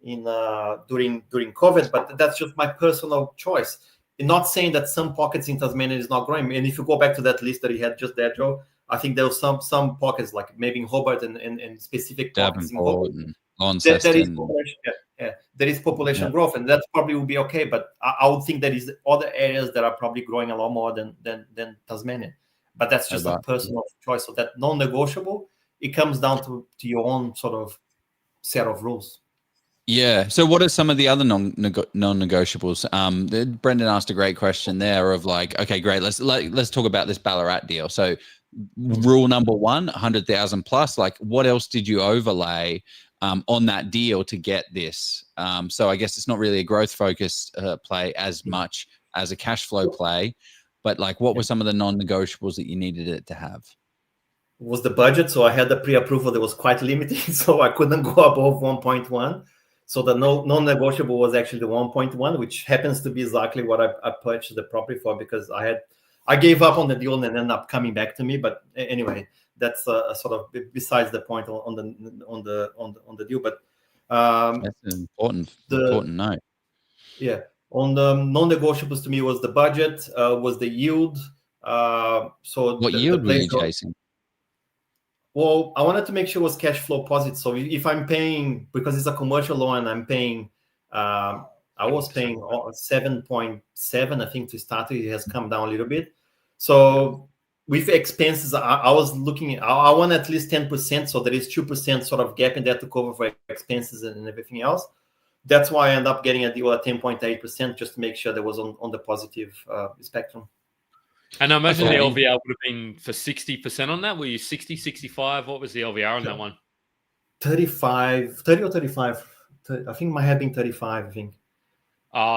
during COVID, but that's just my personal choice. I'm not saying that some pockets in Tasmania is not growing. And if you go back to that list that he had just there, Joe, I think there was some pockets like maybe in Hobart and specific pockets in Hobart. There is population, there is population growth, and that probably will be okay. But I would think there is other areas that are probably growing a lot more than Tasmania. But that's just a personal choice. So that non-negotiable, it comes down to your own sort of set of rules. Yeah. So what are some of the other non-negotiables? Brendan asked a great question there of like, okay, great. Let's talk about this Ballarat deal. So rule number 1, 100,000 plus, like what else did you overlay on that deal to get this? So I guess it's not really a growth focused play as much as a cash flow play, but like what were some of the non-negotiables that you needed it to have? Was the budget. So I had the pre-approval that was quite limited, so I couldn't go above 1.1. So the non-negotiable was actually the 1.1, which happens to be exactly what I purchased the property for, because I gave up on the deal and ended up coming back to me. But anyway, that's a sort of besides the point on the deal. But that's an important note. Yeah, on the non-negotiables to me was the budget, was the yield. So what yield were you chasing? Well, I wanted to make sure it was cash flow positive. So if I'm paying, because it's a commercial loan, I'm paying, I was paying 7.7, I think to start with. It has come down a little bit. So with expenses, I was looking, I want at least 10%. So there is 2% sort of gap in there to cover for expenses and everything else. That's why I end up getting a deal at 10.8%, just to make sure that was on the positive spectrum. And I imagine the LVR would have been for 60% on that. Were you 60, 65? What was the LVR on that one? 30 or 35. I think it might have been 35, I think.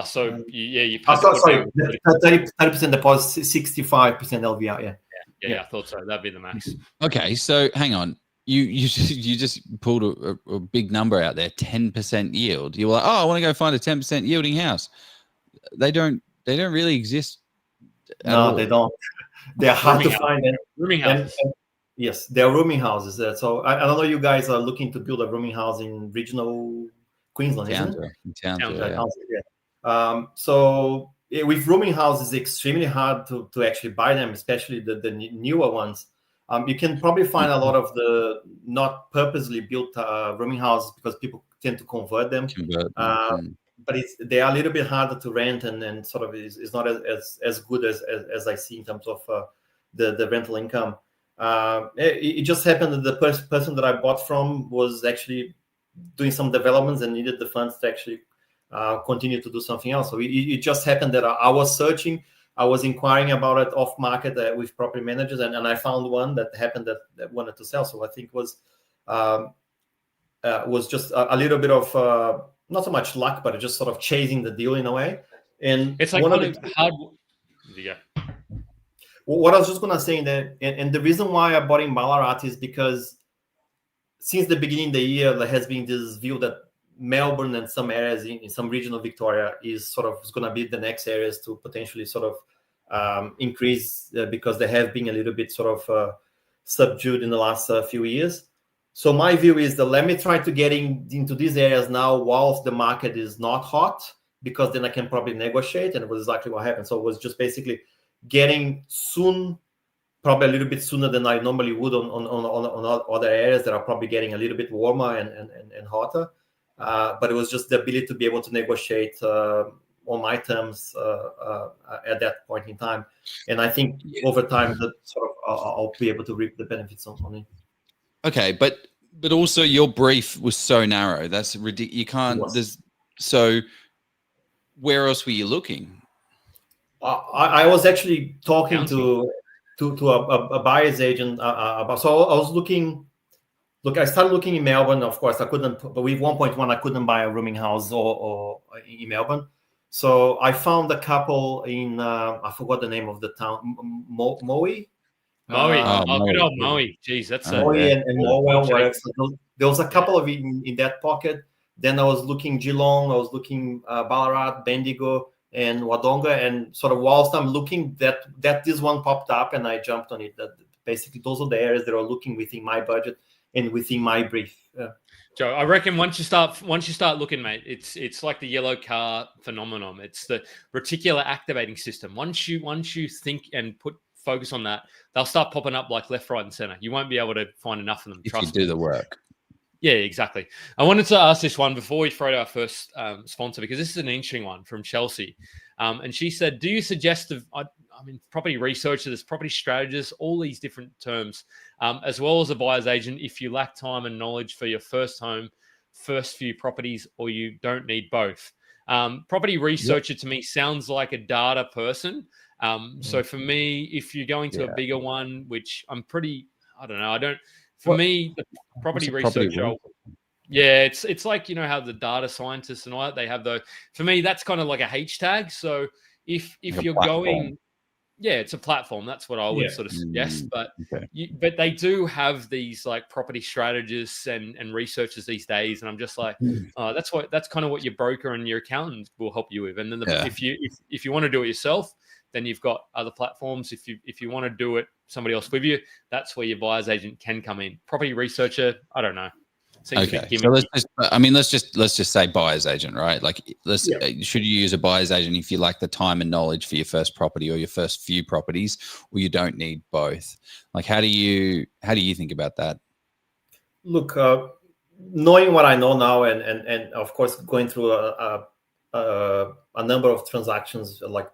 So you sorry, 30% deposit, 65% LVR, yeah, I thought so. That'd be the max. Okay, so hang on. You just pulled a big number out there, 10% yield. You were like, oh, I want to go find a 10% yielding house. They don't really exist. No, they don't. They're hard to find. Rooming houses. Yes, they're rooming houses. So I don't know. You guys are looking to build a rooming house in regional Queensland, isn't it? Townsville. So with rooming houses, it's extremely hard to actually buy them, especially the newer ones. You can probably find a lot of the not purposely built rooming houses because people tend to convert them. But they are a little bit harder to rent and sort of is not as good as I see in terms of the rental income. It just happened that the person that I bought from was actually doing some developments and needed the funds to actually continue to do something else. So it just happened that I was searching, I was inquiring about it off market with property managers, and I found one that happened that wanted to sell. So I think was just a little bit of not so much luck, but just sort of chasing the deal in a way. And it's like one of the hard. Yeah. What I was just gonna say, and the reason why I bought in Ballarat is because since the beginning of the year, there has been this view that Melbourne and some areas in some regional Victoria is going to be the next areas to potentially sort of increase because they have been a little bit sort of subdued in the last few years. So my view is that let me try to get into these areas now whilst the market is not hot, because then I can probably negotiate. And it was exactly what happened. So it was just basically getting soon, probably a little bit sooner than I normally would on other areas that are probably getting a little bit warmer and hotter. But it was just the ability to be able to negotiate on my terms at that point in time. And I think over time that sort of I'll be able to reap the benefits on it. Okay, but also your brief was so narrow. That's ridiculous. You can't. So where else were you looking? I was actually talking to a buyer's agent about. So I was looking. Look, I started looking in Melbourne. Of course, I couldn't. But with 1.1, I couldn't buy a rooming house or in Melbourne. So I found a couple in. I forgot the name of the town. Maui. Good old Maui. Jeez, that's Maui and Morwell. There was a couple of in that pocket. Then I was looking Geelong. I was looking Ballarat, Bendigo, and Wodonga. And sort of whilst I'm looking, that this one popped up, and I jumped on it. That basically those are the areas that are looking within my budget and within my brief. Joe, I reckon once you start looking, mate, it's like the yellow car phenomenon. It's the reticular activating system. Once you think and put focus on that, they'll start popping up like left, right, and center. You won't be able to find enough of them. If Trust you me. do the work. Yeah, exactly. I wanted to ask this one before we throw to our first sponsor, because this is an interesting one from Chelsea. And she said, do you suggest property researchers, property strategists, all these different terms, as well as a buyer's agent, if you lack time and knowledge for your first home, first few properties, or you don't need both? Property researcher to me sounds like a data person. So for me, if you're going to a bigger one, which I'm pretty, I don't know, me, the property researcher, it's like, you know, how the data scientists and all that, they have for me, that's kind of like a H tag. So if you're going, it's a platform. That's what I would sort of suggest. But but they do have these like property strategists and researchers these days, and I'm just like, that's kind of what your broker and your accountant will help you with. And then if you want to do it yourself, then you've got other platforms. If you want to do it somebody else with you, that's where your buyer's agent can come in. Property researcher, I don't know. Okay, so let's just say buyer's agent, right? Like, should you use a buyer's agent if you lack the time and knowledge for your first property or your first few properties, or you don't need both? Like, how do you think about that? Look, knowing what I know now, and of course going through a number of transactions like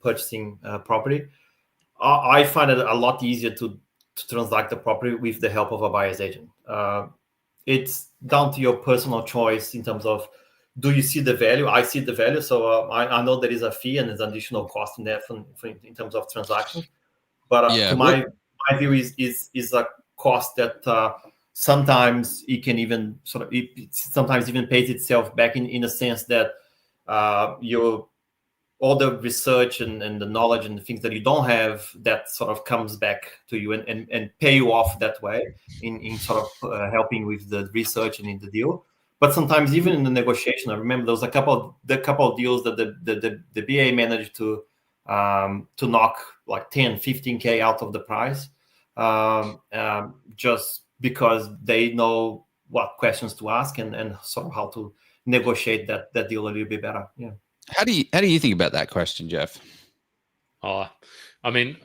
purchasing property, I find it a lot easier to transact the property with the help of a buyer's agent. It's down to your personal choice in terms of, do you see the value? I see the value. So I know there is a fee and there's additional cost in there in terms of transactions. But my view is a cost that sometimes it can even sometimes even pays itself back in a sense that all the research and the knowledge and the things that you don't have, that sort of comes back to you and pay you off that way in sort of helping with the research and in the deal. But sometimes even in the negotiation, I remember there was a couple of deals that the BA managed to knock like 10, 15K out of the price, just because they know what questions to ask and sort of how to negotiate that deal a little bit better. Yeah. How do you think about that question, Jeff? I mean,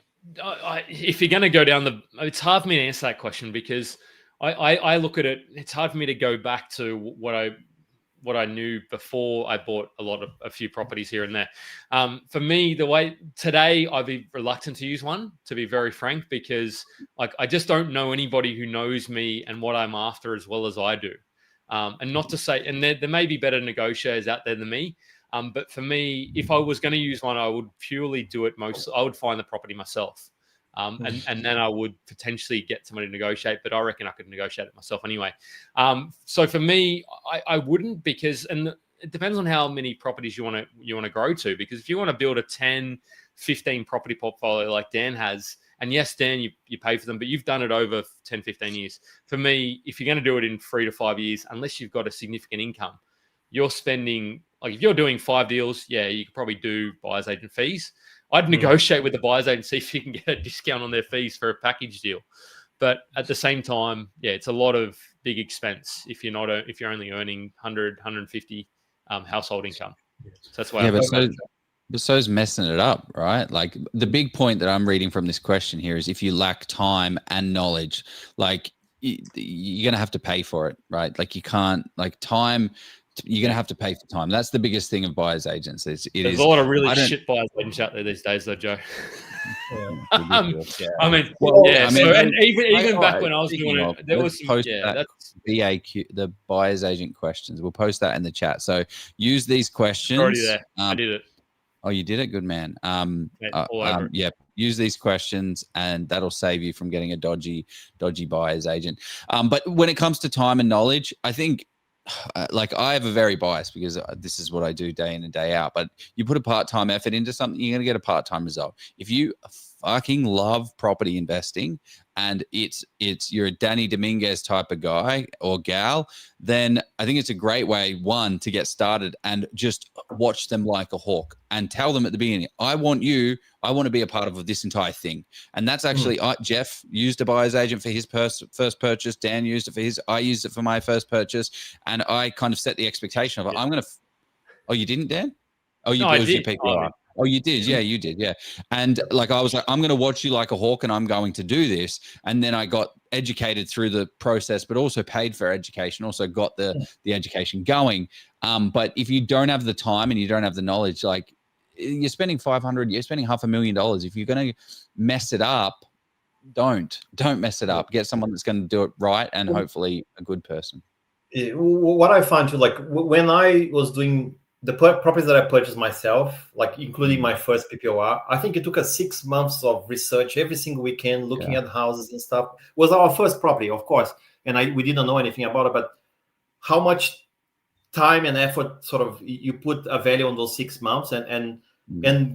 if you're going to go down it's hard for me to answer that question, because I look at it. It's hard for me to go back to what I knew before I bought a few properties here and there. For me, the way today, I'd be reluctant to use one, to be very frank, because like I just don't know anybody who knows me and what I'm after as well as I do. And not to say, and there may be better negotiators out there than me. But for me, if I was going to use one, I would purely do it I would find the property myself. And then I would potentially get somebody to negotiate, but I reckon I could negotiate it myself anyway. So for me, I wouldn't, because, and it depends on how many properties you want to grow to, because if you want to build a 10, 15 property portfolio like Dan has, and yes, Dan, you pay for them, but you've done it over 10, 15 years. For me, if you're going to do it in 3 to 5 years, unless you've got a significant income, you're spending, like if you're doing 5 deals, you could probably do buyer's agent fees. I'd negotiate with the buyer's agent, see if you can get a discount on their fees for a package deal. But at the same time, it's a lot of big expense if you're only earning 100, 150 household income. So that's why. But so's messing it up, right? Like the big point that I'm reading from this question here is, if you lack time and knowledge, like you're going to have to pay for it, right? Like you can't, like time, you're going to have to pay for time. That's the biggest thing of buyer's agents. There's a lot of really shit buyer's agents out there these days, though, Joe. I mean, and even back when I was doing it, there was some, that's BAQ, the buyer's agent questions. We'll post that in the chat. So use these questions. Already there. I did it. Oh, you did it? Good man. Use these questions and that'll save you from getting a dodgy buyer's agent. But when it comes to time and knowledge, I think, like I have a very bias, because this is what I do day in and day out, but you put a part-time effort into something, you're going to get a part-time result. If you fucking love property investing, and you're a Danny Dominguez type of guy or gal, then I think it's a great way, one, to get started and just watch them like a hawk and tell them at the beginning, I want to be a part of this entire thing. And that's actually, Jeff used a buyer's agent for his first purchase. Dan used it for his, I used it for my first purchase. And I kind of set the expectation of, oh, you didn't, Dan? Oh, you built your PPR. Oh, you did. Yeah, you did. Yeah. And like, I was like, I'm going to watch you like a hawk and I'm going to do this. And then I got educated through the process, but also paid for education, also got the education going. But if you don't have the time and you don't have the knowledge, like you're spending $500, you're spending $500,000. If you're going to mess it up, don't mess it up. Get someone that's going to do it right and hopefully a good person. What I find too, like when I was doing the properties that I purchased myself, like including my first PPOR, I think it took us 6 months of research every single weekend, looking at houses and stuff. It was our first property, of course, and we didn't know anything about it. But how much time and effort sort of you put a value on those 6 months and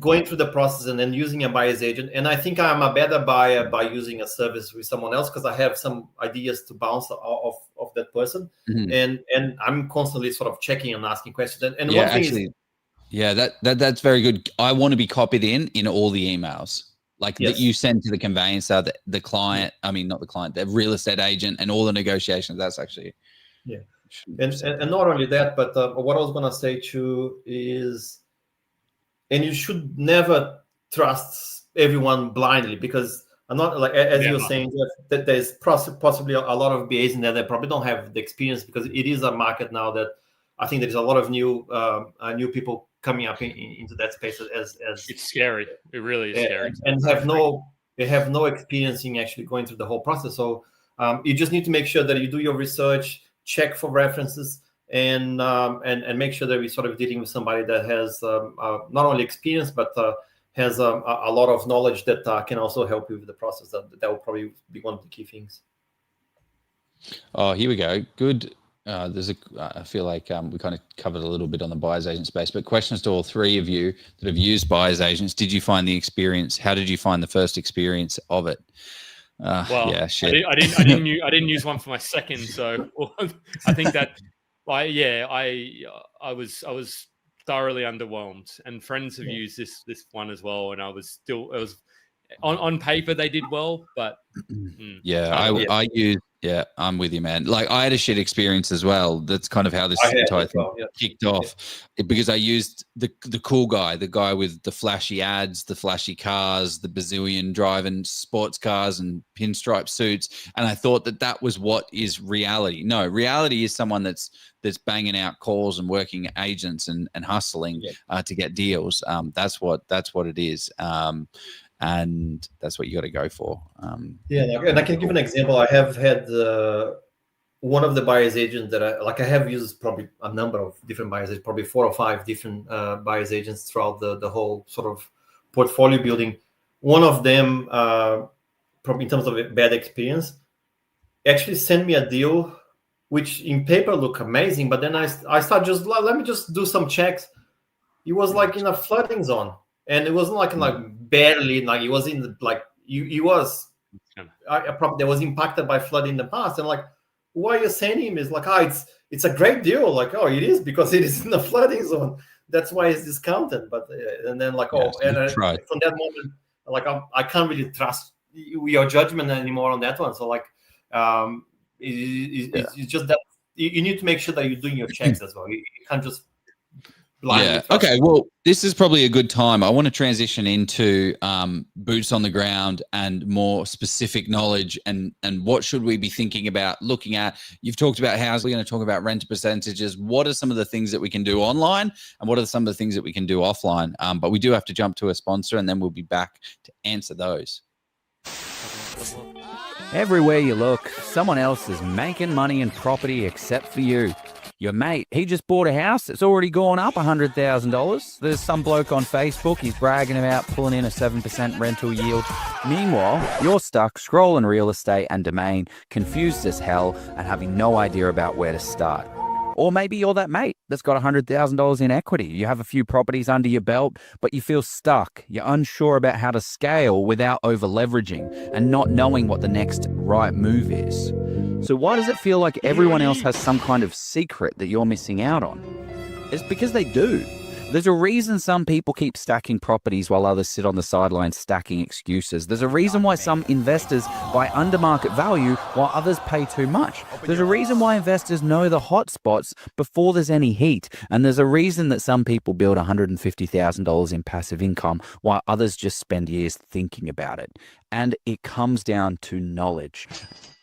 going through the process and then using a buyer's agent. And I think I'm a better buyer by using a service with someone else because I have some ideas to bounce off of that person. And I'm constantly sort of checking and asking questions. And one thing that's very good. I want to be copied in all the emails that you send to the conveyancer, the client, I mean, not the client, the real estate agent and all the negotiations. That's actually, and not only that, but what I was going to say too is, and you should never trust everyone blindly because I'm not like, as you're saying, that there's possibly a lot of BAs in there that probably don't have the experience because it is a market now that I think there's a lot of new people coming up into that space as it's scary. It really is scary. And they have no experience in actually going through the whole process. So you just need to make sure that you do your research, check for references, and make sure that we're sort of dealing with somebody that has not only experience but has a lot of knowledge that can also help you with the process. That will probably be one of the key things. Oh, here we go. Good. I feel like we kind of covered a little bit on the buyer's agent space, but questions to all three of you that have used buyer's agents. Did you find the experience? How did you find the first experience of it? I didn't use one for my second, so I think that. I was thoroughly underwhelmed, and friends have used this one as well, and it was on paper they did well, but I used. Yeah, I'm with you, man. Like I had a shit experience as well. That's kind of how this entire thing kicked off because I used the cool guy, the guy with the flashy ads, the flashy cars, the bazillion driving sports cars and pinstripe suits. And I thought that was what is reality. No, reality is someone that's banging out calls and working agents and hustling to get deals. That's what it is. And that's what you got to go for. And I can give an example. I have had one of the buyer's agents that I have used probably a number of different buyer's agents, probably 4 or 5 different buyer's agents throughout the whole sort of portfolio building. One of them, probably in terms of a bad experience, actually sent me a deal which in paper looked amazing, but then I started let me just do some checks. It was like in a flooding zone. And it wasn't like barely, like it was in the, like he was a property that was impacted by flood in the past. And like, why you're saying him is like, it's a great deal. Like, it is because it is in the flooding zone. That's why it's discounted. But and then like, from that moment, like I can't really trust your judgment anymore on that one. So like, it's just that you need to make sure that you're doing your checks as well. You can't just. Okay. Well, this is probably a good time. I want to transition into boots on the ground and more specific knowledge and what should we be thinking about looking at. You've talked about housing. We're going to talk about rent percentages. What are some of the things that we can do online and what are some of the things that we can do offline? But we do have to jump to a sponsor and then we'll be back to answer those. Everywhere you look, someone else is making money in property except for you. Your mate, he just bought a house. It's already gone up $100,000. There's some bloke on Facebook. He's bragging about pulling in a 7% rental yield. Meanwhile, you're stuck scrolling real estate and domain, confused as hell, and having no idea about where to start. Or maybe you're that mate that's got $100,000 in equity. You have a few properties under your belt, but you feel stuck. You're unsure about how to scale without over leveraging and not knowing what the next right move is. So why does it feel like everyone else has some kind of secret that you're missing out on? It's because they do. There's a reason some people keep stacking properties while others sit on the sidelines stacking excuses. There's a reason why some investors buy under market value while others pay too much. There's a reason why investors know the hot spots before there's any heat. And there's a reason that some people build $150,000 in passive income while others just spend years thinking about it. And it comes down to knowledge.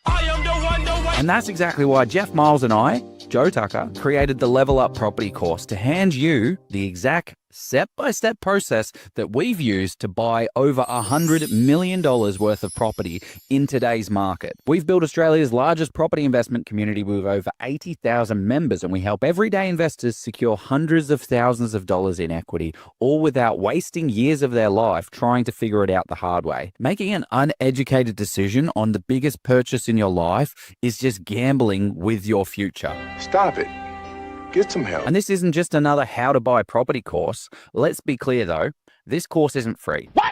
And that's exactly why Jeff Miles and I, Joe Tucker, created the Level Up Property course to hand you the exact step-by-step process that we've used to buy over $100 million worth of property in today's market. We've built Australia's largest property investment community with over 80,000 members, and we help everyday investors secure hundreds of thousands of dollars in equity, all without wasting years of their life trying to figure it out the hard way. Making an uneducated decision on the biggest purchase in your life is just gambling with your future. Stop it. Get some help. And this isn't just another how to buy property course. Let's be clear though, this course isn't free. What?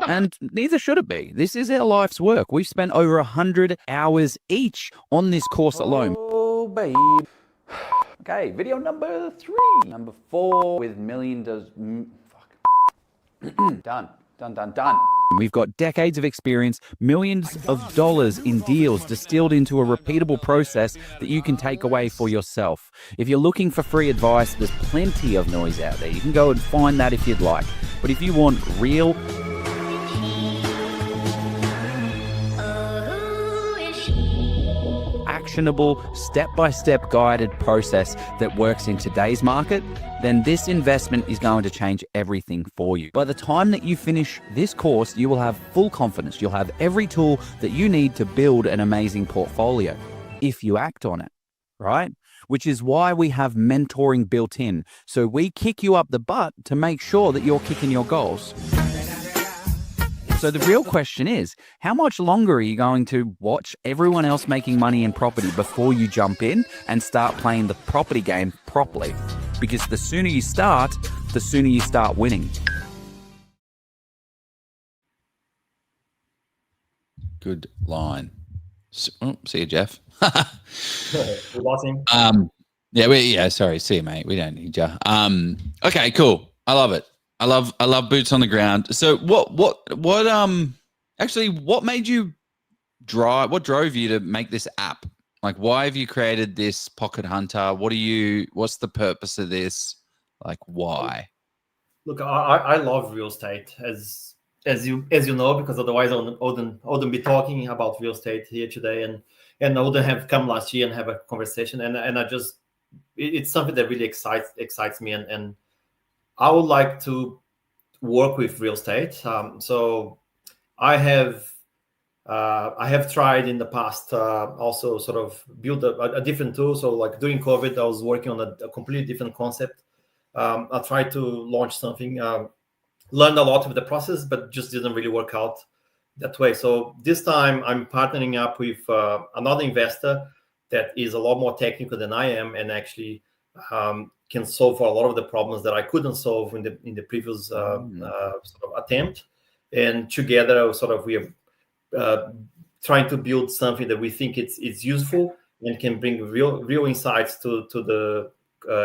And neither should it be. This is our life's work. We've spent over 100 hours each on this course alone. Oh, babe. Okay, video number 3. Number 4 with million does... Fuck. Done. We've got decades of experience, millions of dollars in deals distilled into a repeatable process that you can take away for yourself. If you're looking for free advice, there's plenty of noise out there. You can go and find that if you'd like. But if you want real, actionable, step-by-step guided process that works in today's market, then this investment is going to change everything for you. By the time that you finish this course, you will have full confidence. You'll have every tool that you need to build an amazing portfolio if you act on it, right? Which is why we have mentoring built in. So we kick you up the butt to make sure that you're kicking your goals. So the real question is, how much longer are you going to watch everyone else making money in property before you jump in and start playing the property game properly? Because the sooner you start, the sooner you start winning. Good line. Oh, see you, Jeff. We lost him. Sorry. See you, mate. We don't need you. Okay, cool. I love it. I love boots on the ground. So what made you what drove you to make this app? Like, why have you created this Pocket Hunter? What's the purpose of this? Like, why? Look, I love real estate as you know, because otherwise I wouldn't be talking about real estate here today, and I wouldn't have come last year and have a conversation. And I just, it's something that really excites me, and I would like to work with real estate. So I have tried in the past also sort of build a different tool. So like during COVID, I was working on a completely different concept. I tried to launch something, learned a lot of the process, but just didn't really work out that way. So this time I'm partnering up with another investor that is a lot more technical than I am, and actually can solve for a lot of the problems that I couldn't solve in the previous sort of attempt. And together, we are trying to build something that we think it's useful and can bring real insights to the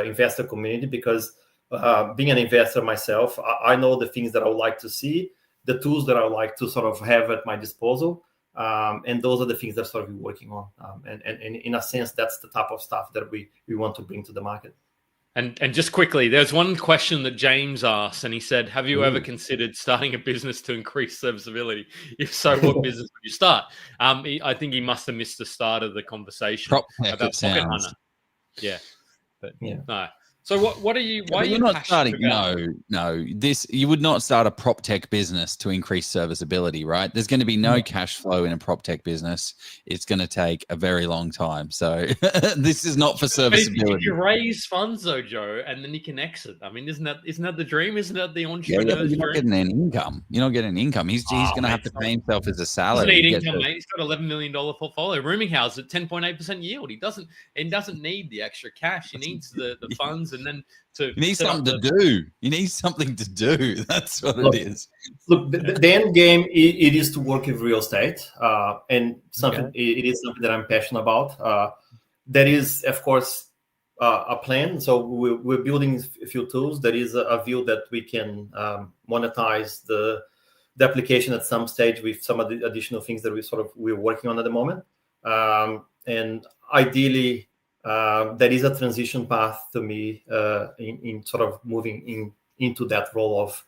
investor community. Because being an investor myself, I know the things that I would like to see, the tools that I would like to sort of have at my disposal, and those are the things that sort of we're working on. And in a sense, that's the type of stuff that we want to bring to the market. And just quickly, there's one question that James asked, and he said, have you ever considered starting a business to increase serviceability? If so, what business would you start? I think he must have missed the start of the conversation about Pocket Hunter. Yeah. But no. So what are you? Why are you not passionate starting? about? No. You would not start a prop tech business to increase serviceability, right? There's going to be no cash flow in a prop tech business. It's going to take a very long time. So this is not for But serviceability. if you raise funds though, Joe, and then you can exit. I mean, isn't that the dream? Isn't that the Yeah, entrepreneur's you're not dream? getting an income. You're not getting an income. He's going to have to pay himself as a Doesn't salary. need to get income, to- mate. He's got $11 million portfolio, rooming house at 10.8% yield. He doesn't need the extra cash. He needs the funds, and then to You need set up something to do. You need something to do. That's what Look, it is. Look, the end game it is to work with real estate, and something it is something that I'm passionate about. There is, of course, a plan. So we're building a few tools. There is a view that we can monetize the application at some stage with some of the additional things that we're working on at the moment. And ideally, there is a transition path to me in sort of moving into that role of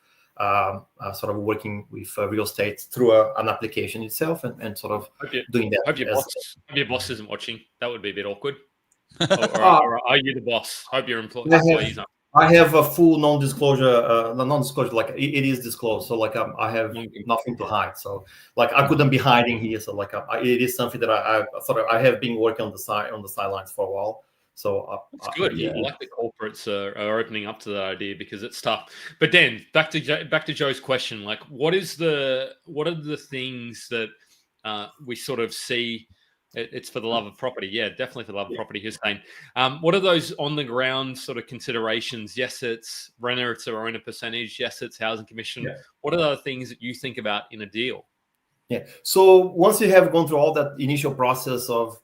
sort of working with real estate through an application itself and sort of doing that. Hope your boss isn't watching. That would be a bit awkward. or are you the boss? Hope your employees aren't. I have a full non-disclosure, non-disclosure, like it is disclosed. So like I have nothing to hide. So like I couldn't be hiding here. So like it is something that I have been working on the sidelines for a while. So it's good. I like the corporates are opening up to that idea because it's tough. But then back to Joe's question, like what are the things that we sort of see? It's for the love of property. Yeah, definitely for the love of property, Hussein. What are those on the ground sort of considerations? Yes, it's renter to own a percentage. Yes, it's housing commission. Yeah. What are the other things that you think about in a deal? Yeah. So once you have gone through all that initial process of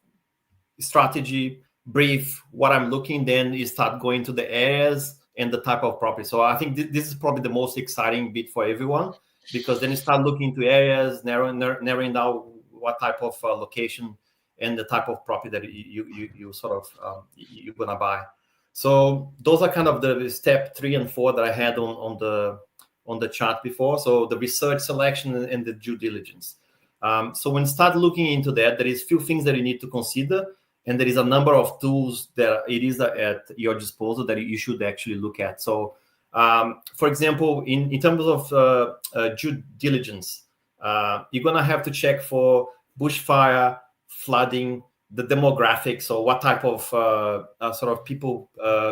strategy, brief, what I'm looking, then you start going to the areas and the type of property. So I think this is probably the most exciting bit for everyone, because then you start looking into areas, narrowing down what type of location and the type of property that you sort of you're gonna buy. So those are kind of the step 3 and 4 that I had on the chart before. So the research, selection, and the due diligence. So when you start looking into that, there is few things that you need to consider, and there is a number of tools that it is at your disposal that you should actually look at. So for example, in terms of due diligence, you're gonna have to check for bushfire, flooding, the demographics, so what type of sort of people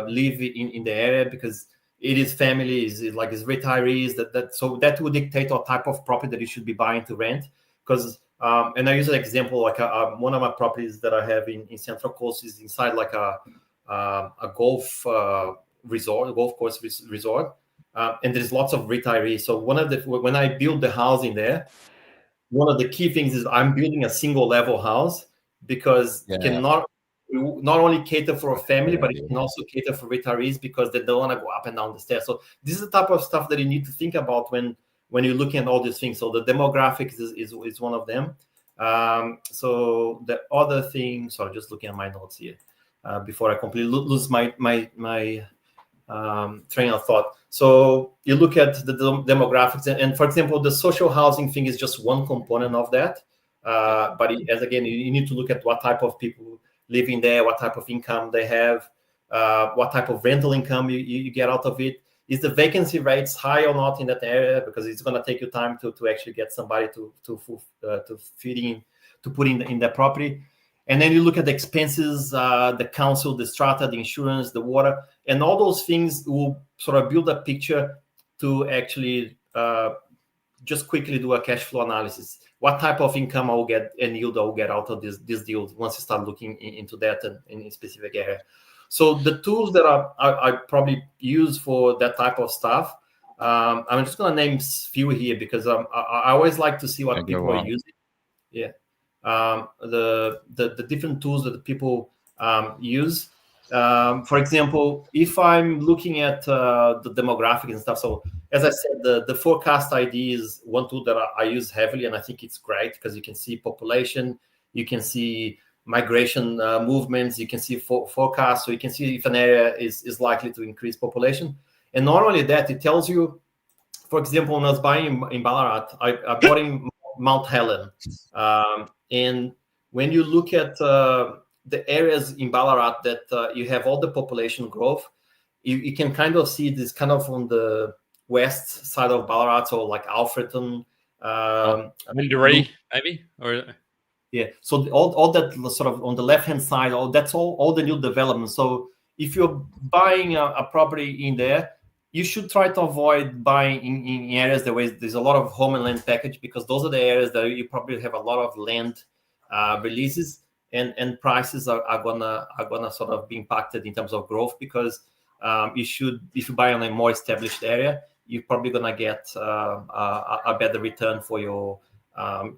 live in the area, because it is families, it's retirees, so that will dictate what type of property that you should be buying to rent. Because and I use an example, like one of my properties that I have in Central Coast is inside like a golf course resort, and there's lots of retirees. So when I build the house in there, one of the key things is I'm building a single level house, because it can not only cater for a family, but it can also cater for retirees, because they don't want to go up and down the stairs. So this is the type of stuff that you need to think about when you're looking at all these things. So the demographics is one of them. So the other thing, sorry, just looking at my notes here before I completely lose my train of thought. So you look at the demographics, and for example, the social housing thing is just one component of that. But again, you need to look at what type of people living there, what type of income they have, what type of rental income you get out of it. Is the vacancy rates high or not in that area? Because it's going to take you time to actually get somebody to fit in, to put in the property. And then you look at the expenses, the council, the strata, the insurance, the water, and all those things will sort of build a picture to actually just quickly do a cash flow analysis. What type of income I will get and yield I will get out of this deal once you start looking into that in a specific area. So the tools that I probably use for that type of stuff, I'm just going to name a few here, because I always like to see what people are using. Yeah. The different tools that people use. For example, if I'm looking at the demographic and stuff, so as I said, the forecast ID is one tool that I use heavily, and I think it's great because you can see population, you can see migration movements, you can see forecasts, so you can see if an area is likely to increase population. And not only that, it tells you, for example, when I was buying in Ballarat, I bought in Mount Helen. And when you look at the areas in Ballarat that you have all the population growth, you can kind of see this kind of on the west side of Ballarat, so like Alfreton, Minderee, maybe, or yeah. So all that sort of on the left hand side, that's all the new development. So if you're buying a property in there, you should try to avoid buying in areas where there's a lot of home and land package, because those are the areas that you probably have a lot of land releases, and prices are gonna sort of be impacted in terms of growth, because if you buy on a more established area, you're probably gonna get a better return for your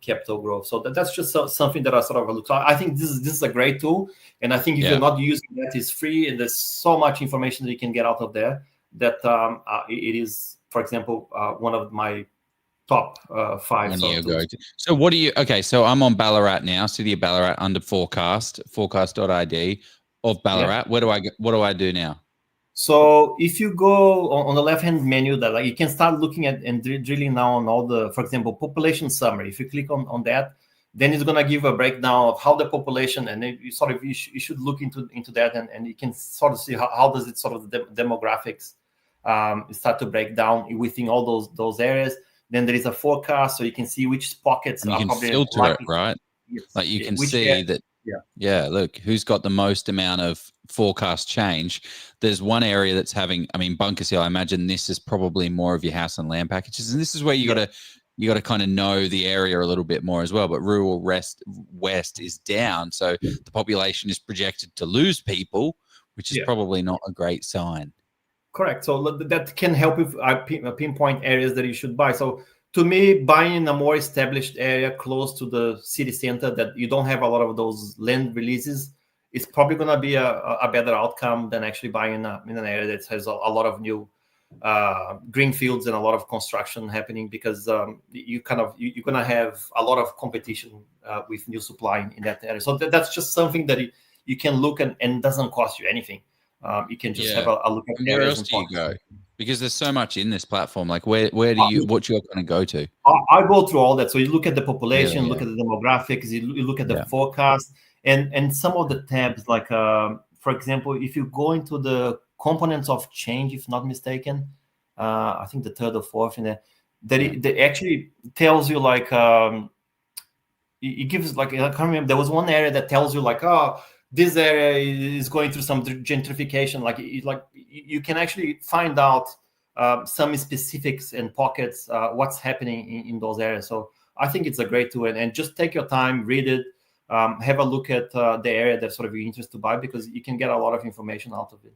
capital growth. So that's just something that I sort of look. So I think this is a great tool, and I think if you're not using that, it's free, and there's so much information that you can get out of there that it is, for example, one of my top 5. So what do you? Okay, so I'm on Ballarat now, City of Ballarat under forecast.id of Ballarat. Yeah. Where do I go? What do I do now? So if you go on the left-hand menu, that like you can start looking at and drilling down on all the, for example, population summary. If you click on that, then it's going to give a breakdown of how the population, and then you should look into that, and you can sort of see how does it sort of the demographics start to break down within all those areas. Then there is a forecast, so you can see which pockets and you are can probably filter it, right? Yes. Like you can see that. Yeah, look, who's got the most amount of forecast change? There's one area that's having, Bunkers Hill, I imagine this is probably more of your house and land packages. And this is where you got to kind of know the area a little bit more as well. But rural west is down. So the population is projected to lose people, which is probably not a great sign. Correct. So that can help if I pinpoint areas that you should buy. So to me, buying in a more established area close to the city center that you don't have a lot of those land releases is probably going to be a better outcome than actually buying in an area that has a lot of new green fields and a lot of construction happening, because you're going to have a lot of competition with new supply in that area. So that's just something that you can look and doesn't cost you anything. You can just have a look at where else do you go? Because there's so much in this platform. Like where do you, what you're going to go to? I go through all that. So you look at the population, look at the demographics, you look at the forecast, and some of the tabs, like for example, if you go into the components of change, if not mistaken, I think the third or fourth in there, that it actually tells you like it gives like, I can't remember, there was one area that tells you like, oh, this area is going through some gentrification. Like you can actually find out some specifics and pockets, what's happening in those areas. So I think it's a great tool, and just take your time, read it, have a look at the area that's sort of your interest to buy, because you can get a lot of information out of it.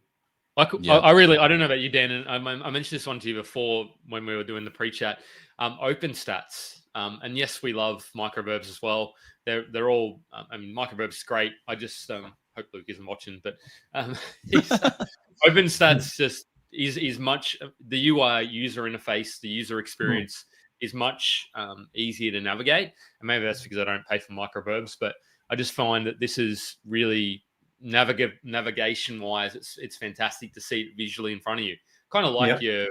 I don't know about you, Dan, and I mentioned this one to you before when we were doing the pre-chat. Open stats, and yes, we love microverbs as well. They're all. Microverbs is great. I just hope Luke isn't watching, but Open Stats just is much. The UI user interface, the user experience is much easier to navigate, and maybe that's because I don't pay for microverbs. But I just find that this is really navigation wise, it's fantastic to see it visually in front of you, kind of like your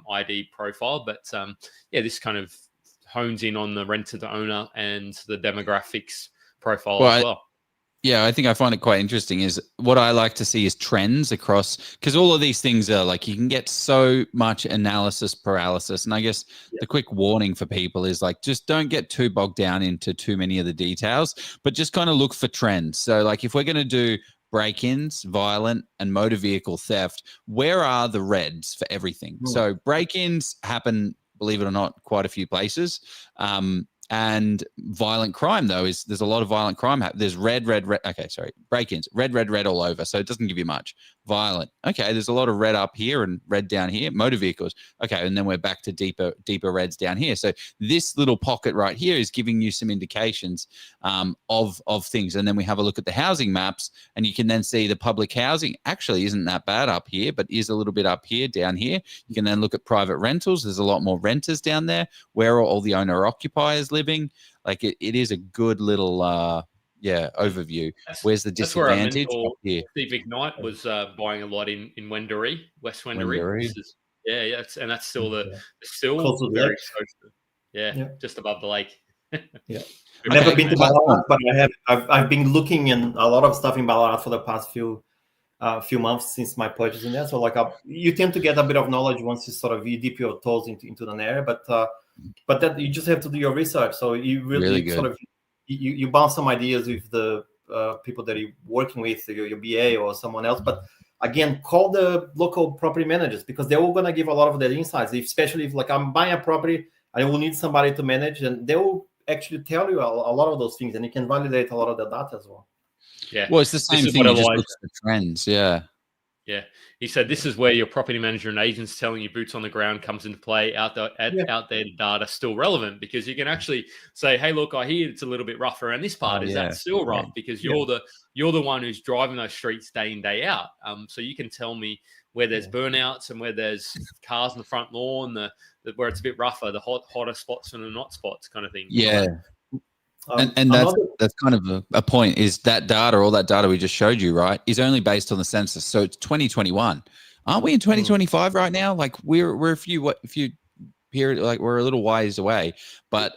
ID profile. But this kind of hones in on the renter to owner and the demographics profile as well. I think I find it quite interesting is what I like to see is trends across, because all of these things are like, you can get so much analysis paralysis. And I guess the quick warning for people is like, just don't get too bogged down into too many of the details, but just kind of look for trends. So like if we're going to do break-ins, violent, and motor vehicle theft, where are the reds for everything? So break-ins happen, believe it or not, quite a few places. And violent crime, though, there's a lot of violent crime. There's red. Okay, sorry. Break-ins, red all over. So it doesn't give you much. Violent. Okay, there's a lot of red up here and red down here. Motor vehicles. Okay, and then we're back to deeper reds down here. So this little pocket right here is giving you some indications of things. And then we have a look at the housing maps, and you can then see the public housing actually isn't that bad up here, but is a little bit up here, down here. You can then look at private rentals. There's a lot more renters down there. Where are all the owner-occupiers living? Like it is a good little overview. Where's the disadvantage? That's where Steve Ignite was buying a lot in Wendouree, West Wendouree. That's still very close. Just above the lake. I've never been to Ballarat, but I've been looking in a lot of stuff in Ballarat for the past few a few months since my purchase in there. So like you tend to get a bit of knowledge once you dip your toes into an area, but that you just have to do your research. So you really sort of you bounce some ideas with the people that you're working with, your BA or someone else. But again, call the local property managers, because they're all going to give a lot of their insights. Especially if like I'm buying a property, I will need somebody to manage, and they will actually tell you a lot of those things, and you can validate a lot of the data as well. Yeah. Well, it's the same thing. You just look at the trends. Yeah. Yeah. He said this is where your property manager and agents telling you boots on the ground comes into play. Out there data still relevant, because you can actually say, hey, look, I hear it's a little bit rough around this part. Is that still rough? Because you're the one who's driving those streets day in, day out. So you can tell me where there's burnouts and where there's cars in the front lawn, where it's a bit rougher, the hotter spots and the not spots kind of thing. Yeah. And that's kind of a point, is that data, all that data we just showed you, right, is only based on the census. So it's 2021. Aren't we in 2025 right now? Like we're a few period, like we're a little ways away, but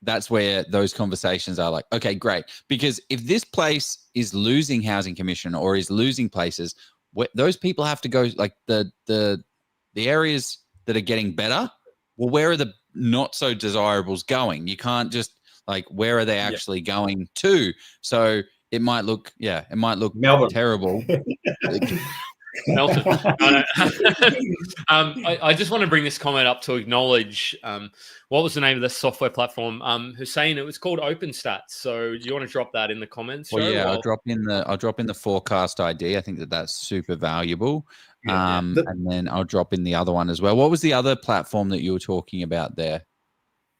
that's where those conversations are like, okay, great. Because if this place is losing housing commission or is losing places, those people have to go, like the areas that are getting better. Well, where are the not so desirables going? You can't just, like, where are they actually going to? So it might look, Melbourne. terrible. Melton. I just want to bring this comment up to acknowledge what was the name of the software platform? Hussein, it was called OpenStats. So do you want to drop that in the comments? Well, yeah, I'll drop in the forecast ID. I think that's super valuable. And then I'll drop in the other one as well. What was the other platform that you were talking about there?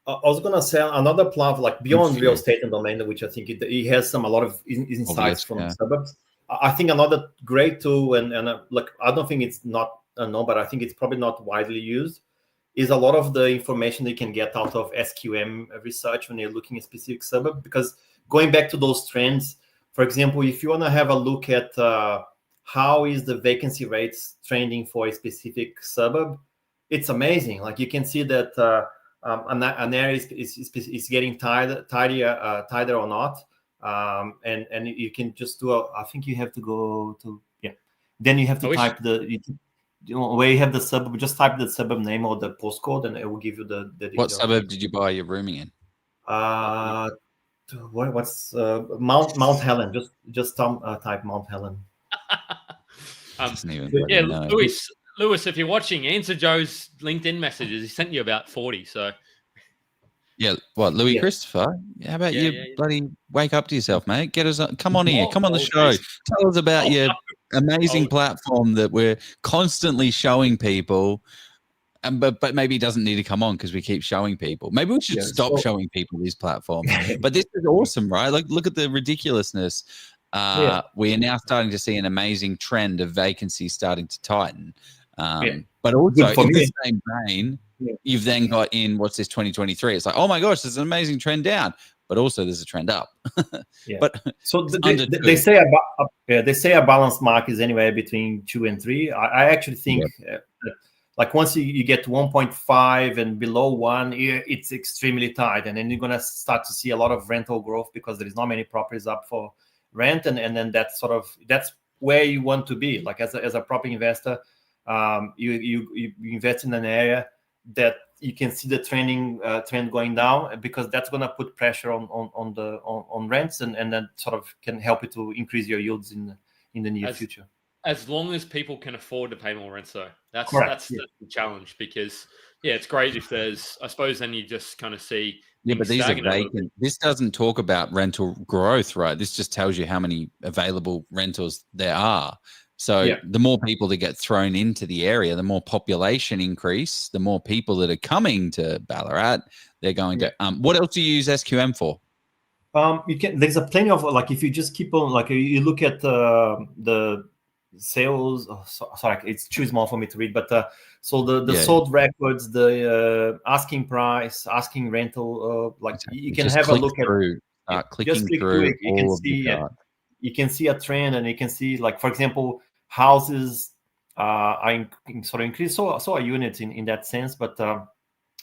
I was gonna say another platform, like beyond real estate and domain, which I think it has a lot of insights from suburbs. I think another great tool, and like I don't think it's not known, but I think it's probably not widely used, is a lot of the information that you can get out of SQM research when you're looking at specific suburb. Because going back to those trends, for example, if you want to have a look at how is the vacancy rates trending for a specific suburb, it's amazing. Like you can see that an area is getting tidier or not. And you can just do I think you have to go to then you have to type where you have the suburb, just type the suburb name or the postcode, and it will give you the what suburb did you buy your rooming in? What's Mount Helen? Just type Mount Helen. Lewis, if you're watching, answer Joe's LinkedIn messages. He sent you about 40, so yeah. What, Louis Christopher? How about bloody wake up to yourself, mate? Get us come on here. Come on the show. Tell us about your amazing platform that we're constantly showing people. But maybe he doesn't need to come on because we keep showing people. Maybe we should stop showing people these platforms. But this is awesome, right? Like, look at the ridiculousness. We are now starting to see an amazing trend of vacancies starting to tighten. But also, in the same vein, you've then got in, what's this, 2023? It's like, oh my gosh, there's an amazing trend down, but also there's a trend up. But so they say a balanced mark is anywhere between 2 and 3. I actually think like once you get to 1.5 and below 1, it's extremely tight, and then you're gonna start to see a lot of rental growth because there is not many properties up for rent, and then that's where you want to be. Like as a property investor, you invest in an area that you can see the trend going down, because that's going to put pressure on rents, and then sort of can help you to increase your yields in the near future. As long as people can afford to pay more rent, though, that's the challenge. Because it's great if there's, I suppose, then you just kind of see. Yeah, but these are vacant. This doesn't talk about rental growth, right? This just tells you how many available rentals there are. So the more people that get thrown into the area, the more population increase, the more people that are coming to Ballarat, they're going to. What else do you use SQM for? There's a plenty of, like, if you just keep on, like, you look at the sales. Sorry, it's too small for me to read, but so the sold records, the asking price, asking rental, like you can have a look at. Clicking through. You can see. You can see a trend, and you can see, like, for example, houses are sort of increased. So are units in that sense, but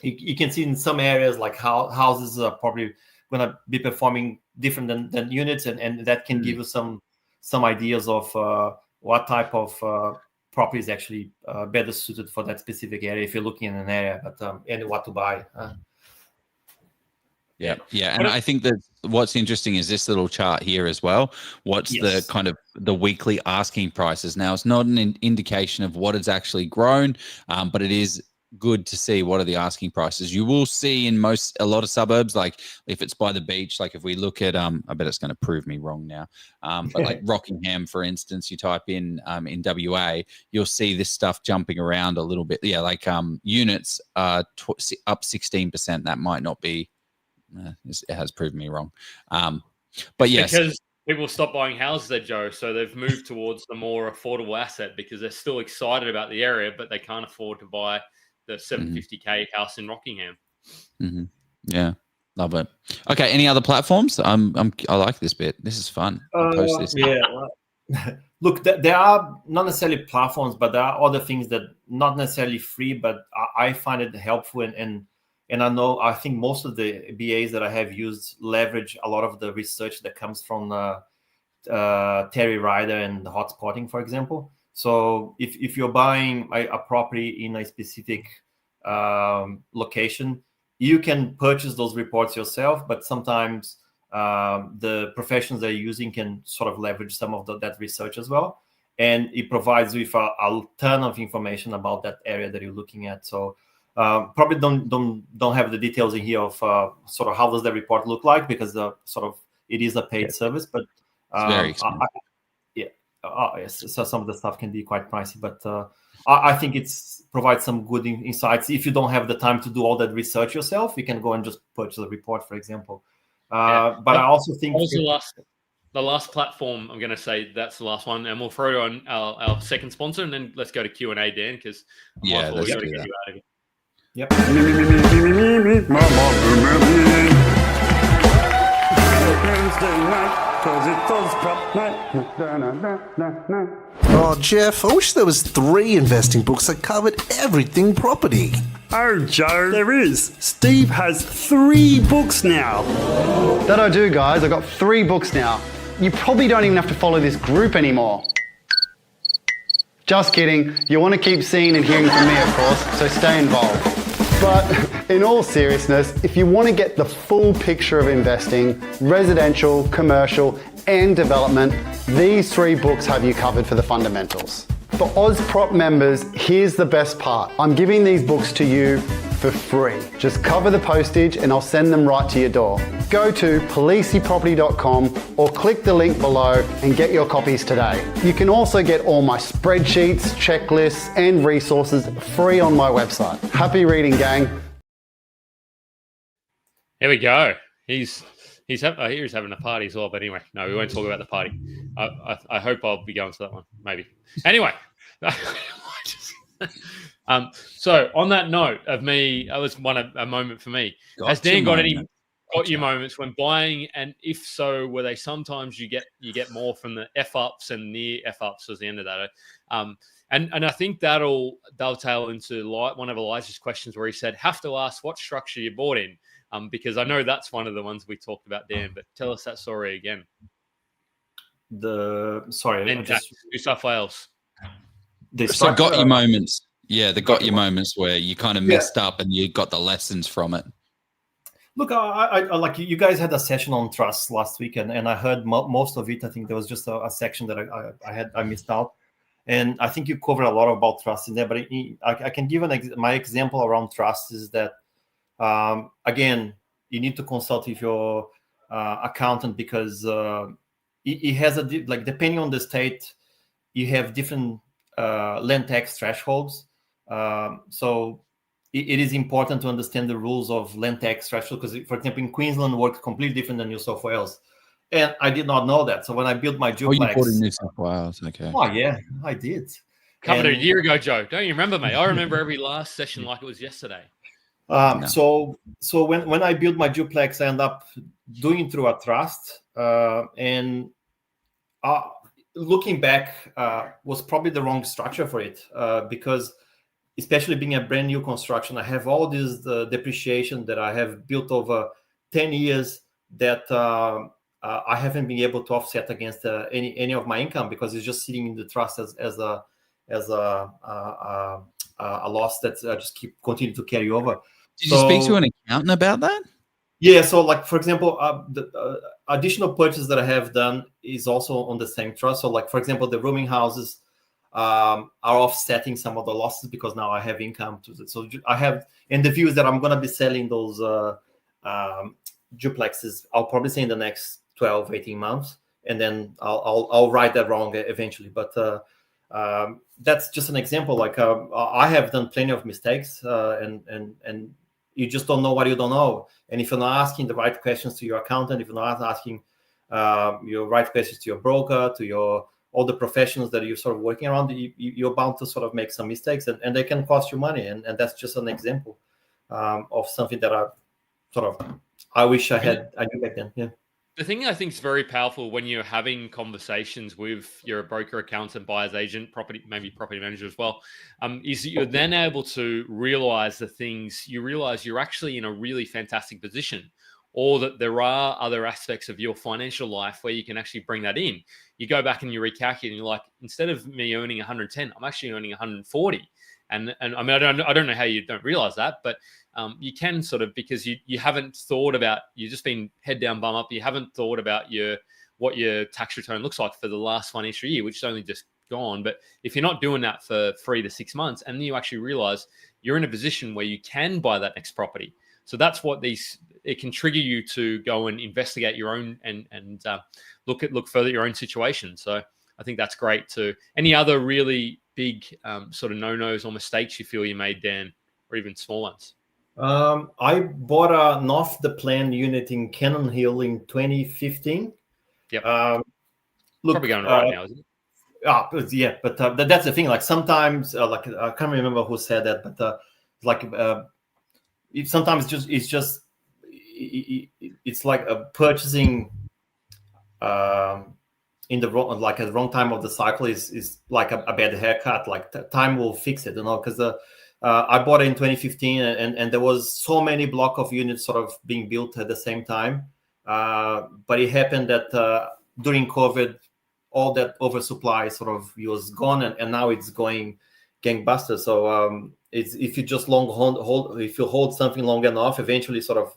you can see in some areas like how houses are probably going to be performing different than units, and that can give you some ideas of what type of property is actually better suited for that specific area if you're looking in an area, but and what to buy. Yeah. And I think that what's interesting is this little chart here as well. What's the kind of the weekly asking prices? Now, it's not an indication of what it's actually grown, but it is good to see what are the asking prices. You will see in a lot of suburbs, like if it's by the beach, like if we look at, I bet it's going to prove me wrong now, but like Rockingham, for instance, you type in WA, you'll see this stuff jumping around a little bit. Yeah, like units up 16%. That might not be, it has proven me wrong. But yes. Because people stop buying houses there, Joe, so they've moved towards the more affordable asset because they're still excited about the area, but they can't afford to buy the 750K house in Rockingham. Mm-hmm. Yeah, love it. Okay, any other platforms? I like this bit. This is fun. I'll post this. Yeah. Look, there are not necessarily platforms, but there are other things that not necessarily free, but I find it helpful and I think most of the BAs that I have used leverage a lot of the research that comes from Terry Ryder and the Hotspotting, for example. So if you're buying a property in a specific location, you can purchase those reports yourself, but sometimes the professionals they're using can sort of leverage some of that research as well. And it provides you with a ton of information about that area that you're looking at. So probably don't have the details in here of sort of how does the report look like, because it is a paid service, but it's very expensive. Yes, so some of the stuff can be quite pricey, but I think it's provides some good insights. If you don't have the time to do all that research yourself, you can go and just purchase a report, for example. But I also think the last platform, I'm going to say that's the last one, and we'll throw on our second sponsor, and then let's go to Q&A, Dan, because let's get do you that. out of here. Yep. Oh, Jeff, I wish there was 3 investing books that covered everything property. Oh, Joe, there is. Steve has 3 books now. That I do, guys. I've got 3 books now. You probably don't even have to follow this group anymore. Just kidding. You want to keep seeing and hearing from me, of course, so stay involved. But in all seriousness, if you want to get the full picture of investing, residential, commercial, and development, these 3 books have you covered for the fundamentals. For OzProp members, here's the best part. I'm giving these books to you for free. Just cover the postage and I'll send them right to your door. Go to policyproperty.com or click the link below and get your copies today. You can also get all my spreadsheets, checklists, and resources free on my website. Happy reading, gang. Here we go. He's having a party as well, but anyway, no, we won't talk about the party. I hope I'll be going to that one, maybe. Anyway, so on that note of me, that was a moment for me. Has Dan got your moments when buying, and if so, were they sometimes you get more from the F ups and near F ups as the end of that? And I think that'll dovetail into one of Elijah's questions where he said, have to ask what structure you bought in. Because I know that's one of the ones we talked about, Dan, but tell us that story again. New South Wales. So got your moments. Yeah, got your moments where you kind of messed up and you got the lessons from it. Look, I like you guys had a session on trust last week, and I heard most of it. I think there was just a section that I missed out. And I think you covered a lot about trust in there, but I can give my example around trust is that, again, you need to consult with your accountant because it has depending on the state, you have different land tax thresholds. So it is important to understand the rules of land tax threshold because, for example, in Queensland works completely different than New South Wales. And I did not know that. So when I built my duplex... Oh, you bought in New South Wales, okay. Oh, yeah, I did. Covered a year ago, Joe. Don't you remember, mate? I remember every last session like it was yesterday. No. So when I built my duplex, I ended up doing it through a trust. And looking back, was probably the wrong structure for it because especially being a brand new construction, I have all this depreciation that I have built over 10 years that I haven't been able to offset against any of my income because it's just sitting in the trust as a loss that just continue to carry over. Did you speak to an accountant about that? Yeah. So, like for example, the additional purchase that I have done is also on the same trust. So, like for example, the rooming houses are offsetting some of the losses because now I have income to it. So I have, and the view is that I'm going to be selling those duplexes. I'll probably say in the next 12, 18 months, and then I'll right that wrong eventually. But that's just an example. Like I have done plenty of mistakes, and you just don't know what you don't know. And if you're not asking the right questions to your accountant, if you're not asking your right questions to your broker, to all the professionals that you're sort of working around, you're bound to sort of make some mistakes, and they can cost you money. And that's just an example of something that I wish I knew back then. Yeah. The thing I think is very powerful when you're having conversations with your broker, accountant, buyer's agent, maybe property manager as well, is that you're then able to realize you realize you're actually in a really fantastic position, or that there are other aspects of your financial life where you can actually bring that in. You go back and you recalculate and you're like, instead of me earning 110, I'm actually earning 140. And I mean, I don't know how you don't realize that, but you can sort of, because you haven't thought about, you've just been head down, bum up. You haven't thought about what your tax return looks like for the last financial year, which is only just gone. But if you're not doing that for 3 to 6 months, and then you actually realize you're in a position where you can buy that next property. So that's what it can trigger you to go and investigate your own and look further at your own situation. So I think that's great too. Any other really big sort of no-nos or mistakes you feel you made, Dan, or even small ones? I bought an off-the-plan unit in Cannon Hill in 2015. Yep. Look, probably going right now, isn't it? Yeah, but that's the thing. Like sometimes, like I can't remember who said that, but sometimes it's like purchasing in the wrong time of the cycle is like a bad haircut. Like time will fix it, because I bought it in 2015, and there was so many block of units sort of being built at the same time. But it happened that during COVID, all that oversupply sort of was gone, and now it's going gangbusters. So if you just if you hold something long enough, eventually sort of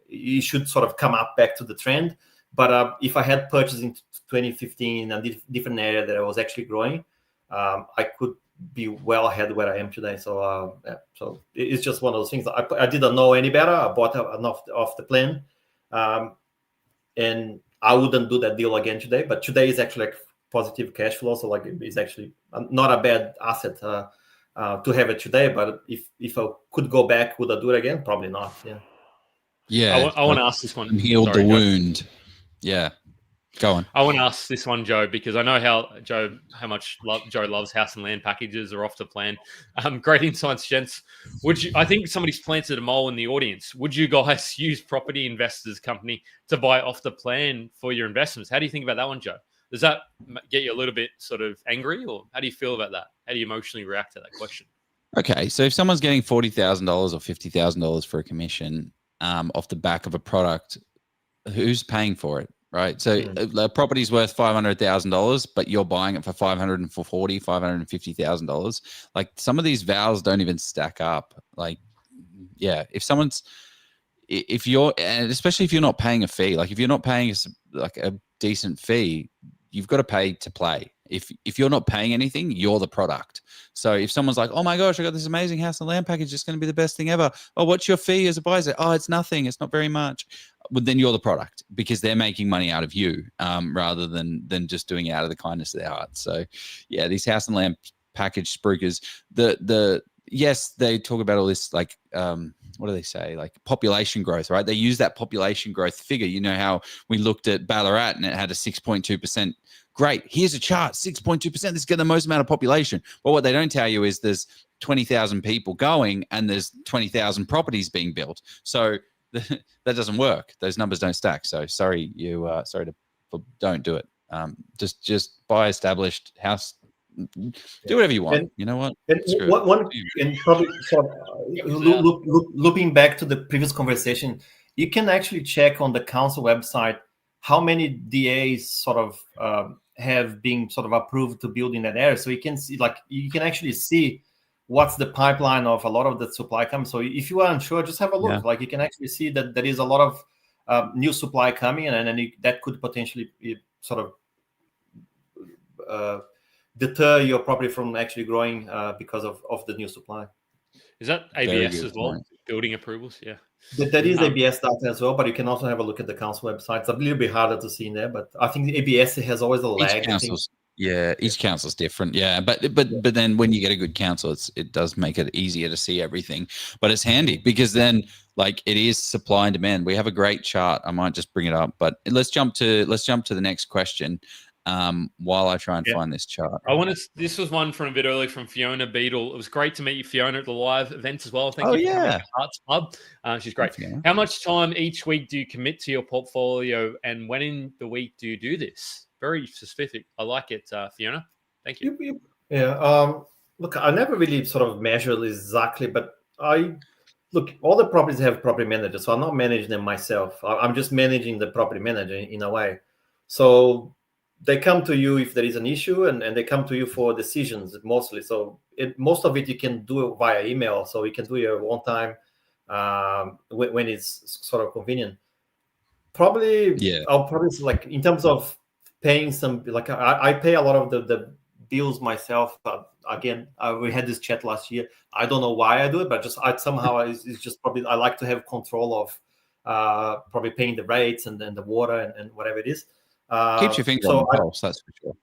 you should sort of come up back to the trend. But if I had purchased in 2015 in a different area that I was actually growing, I could be well ahead where I am today. So so it's just one of those things. I didn't know any better. I bought off the plan, and I wouldn't do that deal again today. But today is actually like positive cash flow, so like it's actually not a bad asset to have it today. But if I could go back, would I do it again? Probably not. Yeah. Yeah. I want to ask this one. Healed the wound. Yeah. Go on. I want to ask this one, Joe, because I know how much Joe loves house and land packages or off the plan. Great insights, gents. I think somebody's planted a mole in the audience. Would you guys use Property Investors Company to buy off the plan for your investments? How do you think about that one, Joe? Does that get you a little bit sort of angry, or how do you feel about that? How do you emotionally react to that question? Okay, so if someone's getting $40,000 or $50,000 for a commission off the back of a product, who's paying for it? Right. So the property's worth $500,000, but you're buying it for $540,000, $550,000. Like some of these vows don't even stack up. Like, yeah, and especially if you're not paying a fee, like if you're not paying a decent fee, you've got to pay to play. If you're not paying anything, you're the product. So if someone's like, oh my gosh, I got this amazing house and land package, it's going to be the best thing ever. Oh, what's your fee as a buyer? Oh, it's nothing. It's not very much. Well, then you're the product because they're making money out of you rather than just doing it out of the kindness of their heart. So yeah, these house and land package spruikers, yes, they talk about all this like, what do they say? Like population growth, right? They use that population growth figure. You know how we looked at Ballarat and it had a 6.2%. Great. Here's a chart, 6.2%. This is getting the most amount of population. But what they don't tell you is there's 20,000 people going and there's 20,000 properties being built. So that doesn't work. Those numbers don't stack. So sorry, don't do it. Just buy established house. Do whatever you want. You know what? And probably looping back to the previous conversation, you can actually check on the council website how many DAs sort of have been sort of approved to build in that area. So you can see, like, you can actually see what's the pipeline of a lot of the supply coming. So if you are unsure, just have a look. Like, you can actually see that there is a lot of new supply coming, and then that could potentially sort of deter your property from actually growing because of the new supply. Is that ABS as well? Building approvals, yeah. That is ABS data as well, but you can also have a look at the council website. It's a little bit harder to see in there, but I think the ABS has always a lag. Each council's different. Yeah, but then when you get a good council, it does make it easier to see everything. But it's handy because then, like, it is supply and demand. We have a great chart. I might just bring it up, but let's jump to the next question. While I try and find this chart. This was one from a bit early from Fiona Beadle. It was great to meet you, Fiona, at the live events as well. Thank you for coming to Hearts Pub. She's great. How much time each week do you commit to your portfolio, and when in the week do you do this? Very specific. I like it, Fiona. Thank you. Look, I never really sort of measure exactly, but all the properties have property managers, so I'm not managing them myself. I'm just managing the property manager in a way. So they come to you if there is an issue, and they come to you for decisions mostly. So most of it you can do via email. So you can do your one time when it's sort of convenient. I'll probably, like, in terms of paying some, like, I pay a lot of the bills myself. Again, we had this chat last year. I don't know why I do it, but it's just probably I like to have control of probably paying the rates and then the water and whatever it is. Keeps your finger on the pulse, that's for sure.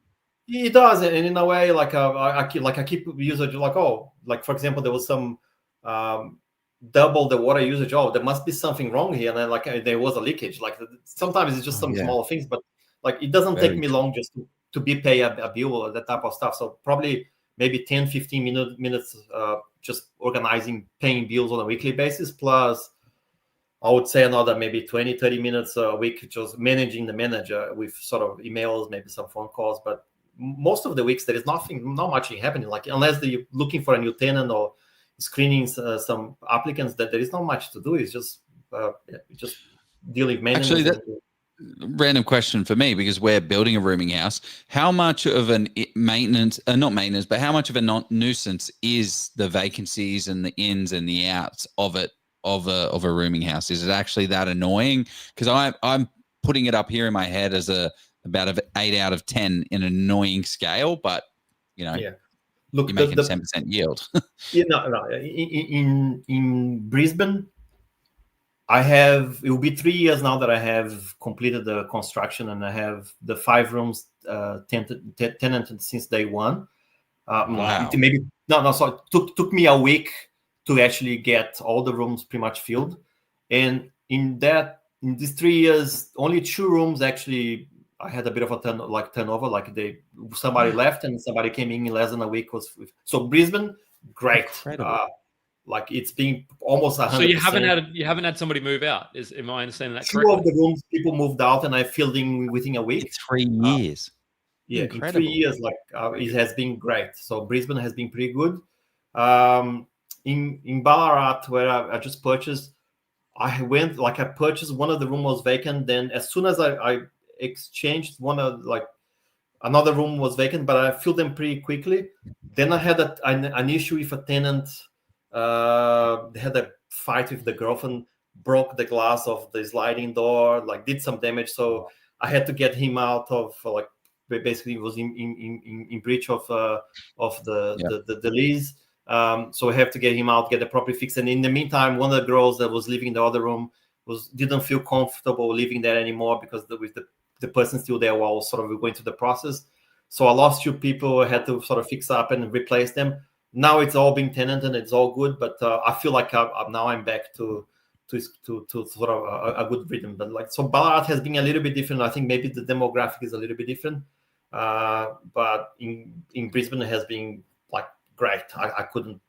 It does, and in a way, I keep usage, like for example, there was some double the water usage. There must be something wrong here, and then there was a leakage. Like, sometimes it's just some small things, but like, it doesn't take me long just to pay a bill or that type of stuff. So probably maybe 10-15 minutes just organizing, paying bills on a weekly basis, plus I would say another maybe 20-30 minutes a week just managing the manager with sort of emails, maybe some phone calls. But most of the weeks there is not much happening. Like, unless you're looking for a new tenant or screening some applicants, that there is not much to do. It's just dealing with maintenance. Actually, random question for me, because we're building a rooming house. How much of an but how much of a nuisance is the vacancies and the ins and the outs of it? Of a rooming house? Is it actually that annoying? Because I'm putting it up here in my head as about an 8 out of 10 in an annoying scale, but look, you're making 10% yield. In Brisbane, it will be 3 years now that I have completed the construction, and I have the 5 rooms tenanted since day one. Wow. So it took me a week to actually get all the rooms pretty much filled. And in these 3 years, only 2 rooms actually, I had a bit of a turnover. Like, somebody left and somebody came in less than a week. So Brisbane, great. Like, it's been almost 100%. So you haven't had somebody move out? Am I understanding that correctly? 2 of the rooms people moved out, and I filled in within a week. In 3 years. Incredible. In 3 years, it has been great. So Brisbane has been pretty good. In Ballarat, where I just purchased, I purchased one of the room was vacant. Then as soon as I exchanged another room was vacant, but I filled them pretty quickly. Then I had an issue with a tenant. They had a fight with the girlfriend, broke the glass of the sliding door, did some damage. So I had to get him out of basically was in breach of the lease. So we have to get him out, get the property fixed. And in the meantime, one of the girls that was living in the other room didn't feel comfortable living there anymore, because with the person still there while sort of going through the process. So I lost 2 people. I had to sort of fix up and replace them. Now it's all being tenanted and it's all good, but I feel like now I'm back to sort of a good rhythm. But so Ballarat has been a little bit different. I think maybe the demographic is a little bit different. But in Brisbane it has been great. I couldn't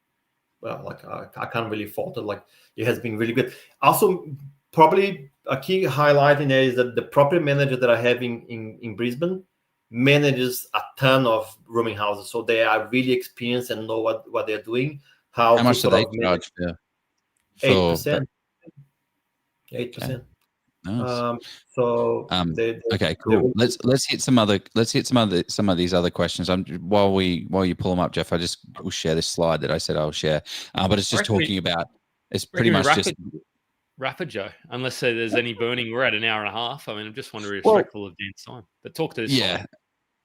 I can't really fault it. It has been really good. Also, probably a key highlight in there is that the property manager that I have in Brisbane manages a ton of rooming houses, so they are really experienced and know what they're doing. How much do they charge? 8%. 8%. Nice. So Okay, cool. Let's hit some of these other questions. While you pull them up, Jeff, will share this slide that I said I'll share. But it's just talking about. It's pretty much just rapid, Joe. Unless there's any burning, we're at an hour and a half. I mean, I'm just wondering if respectful of Dan's time. But talk to this. Slide.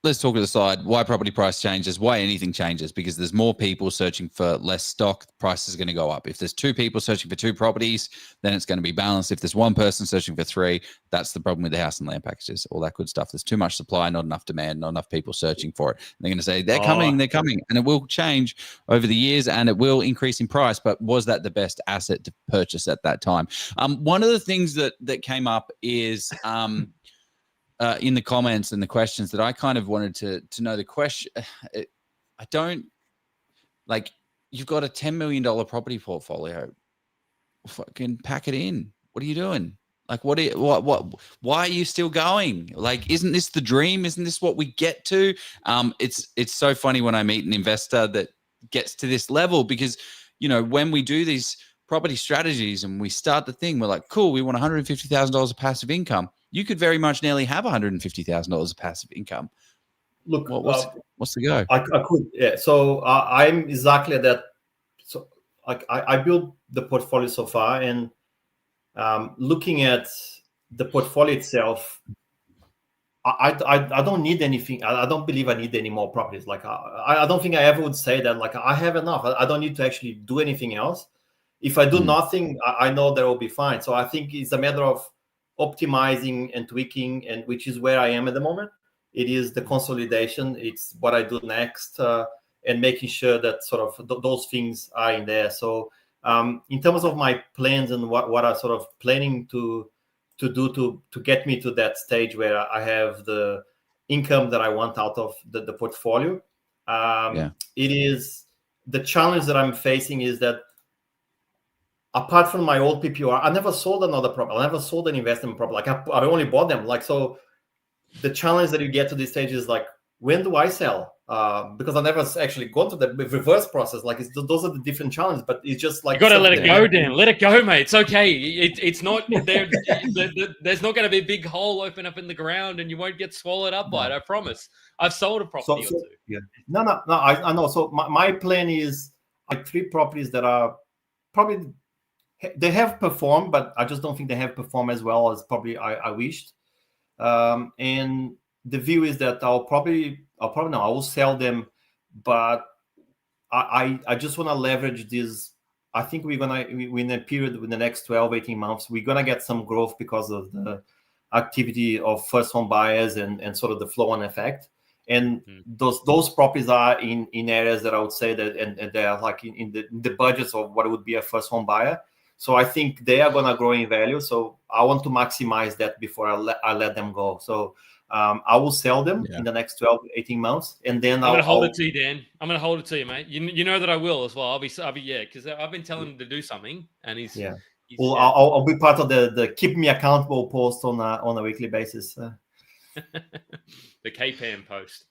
Let's talk to the side. Why property price changes, why anything changes, because there's more people searching for less stock, the price is going to go up. If there's 2 people searching for 2 properties, then it's going to be balanced. If there's 1 person searching for 3, that's the problem with the house and land packages, all that good stuff. There's too much supply, not enough demand, not enough people searching for it. And they're going to say, they're coming. And it will change over the years and it will increase in price. But was that the best asset to purchase at that time? One of the things that came up is... in the comments and the questions that I kind of wanted to know the question. I don't like, you've got a $10 million property portfolio. Fucking pack it in. What are you doing? Like, why are you still going? Like, isn't this the dream? Isn't this what we get to? It's so funny when I meet an investor that gets to this level, because, when we do these property strategies and we start the thing, we're like, cool, we want $150,000 of passive income. You could very much nearly have $150,000 of passive income. Look, what's the go? I could, yeah. So I'm exactly that. So I built the portfolio so far, and looking at the portfolio itself, I don't need anything. I don't believe I need any more properties. Like I don't think I ever would say that. Like, I have enough. I don't need to actually do anything else. If I do nothing, I know that will be fine. So I think it's a matter of optimizing and tweaking, and which is where I am at the moment. It is the consolidation. It's what I do next, and making sure that sort of those things are in there. So in terms of my plans and what I'm sort of planning to do to get me to that stage where I have the income that I want out of the portfolio, it is the challenge that I'm facing is that, apart from my old PPR, I never sold another property. I never sold an investment property. Like I only bought them. Like, so the challenge that you get to this stage is like, when do I sell? Because I never actually gone to the reverse process. Like, those are the different challenges. But it's just like, you got to let it go, Dan. Let it go, mate. It's okay. It's not there. There's not going to be a big hole open up in the ground, and you won't get swallowed up by it. I promise. I've sold a property or 2. Yeah. No. I know. So my plan is like 3 properties that are probably. They have performed, but I just don't think they have performed as well as probably I wished. And the view is that I will sell them, but I just want to leverage this. I think we're in a period in the next 12, 18 months, we're going to get some growth because of the activity of first home buyers and sort of the flow on effect. And those properties are in areas that I would say that, and they are like in the budgets of what would be a first home buyer. So I think they are going to grow in value. So I want to maximize that before I let them go. So I will sell them in the next 12, 18 months. And then I'm going to hold it to you, Dan. I'm going to hold it to you, mate. You know that I will as well. I'll be because I've been telling him to do something, and he's well, I'll be part of the keep me accountable post on a weekly basis. The KPAM post.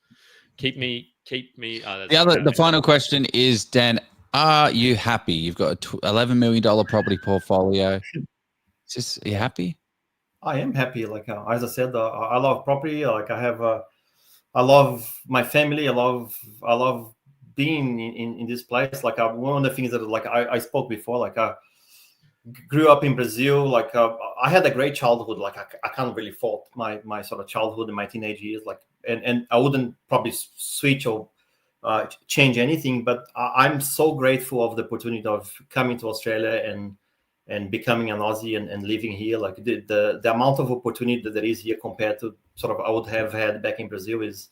Keep me. The final question is, Dan, are you happy? You've got a $11 million property portfolio. Are you happy? I am happy. Like as I said, I love property. Like I love my family. I love being in this place. Like one of the things that like I spoke before. Like I grew up in Brazil. Like I had a great childhood. Like I can't really fault my sort of childhood and my teenage years. Like and I wouldn't probably switch or change anything, but I'm so grateful of the opportunity of coming to Australia and becoming an Aussie and living here. Like the amount of opportunity that there is here compared to sort of I would have had back in Brazil is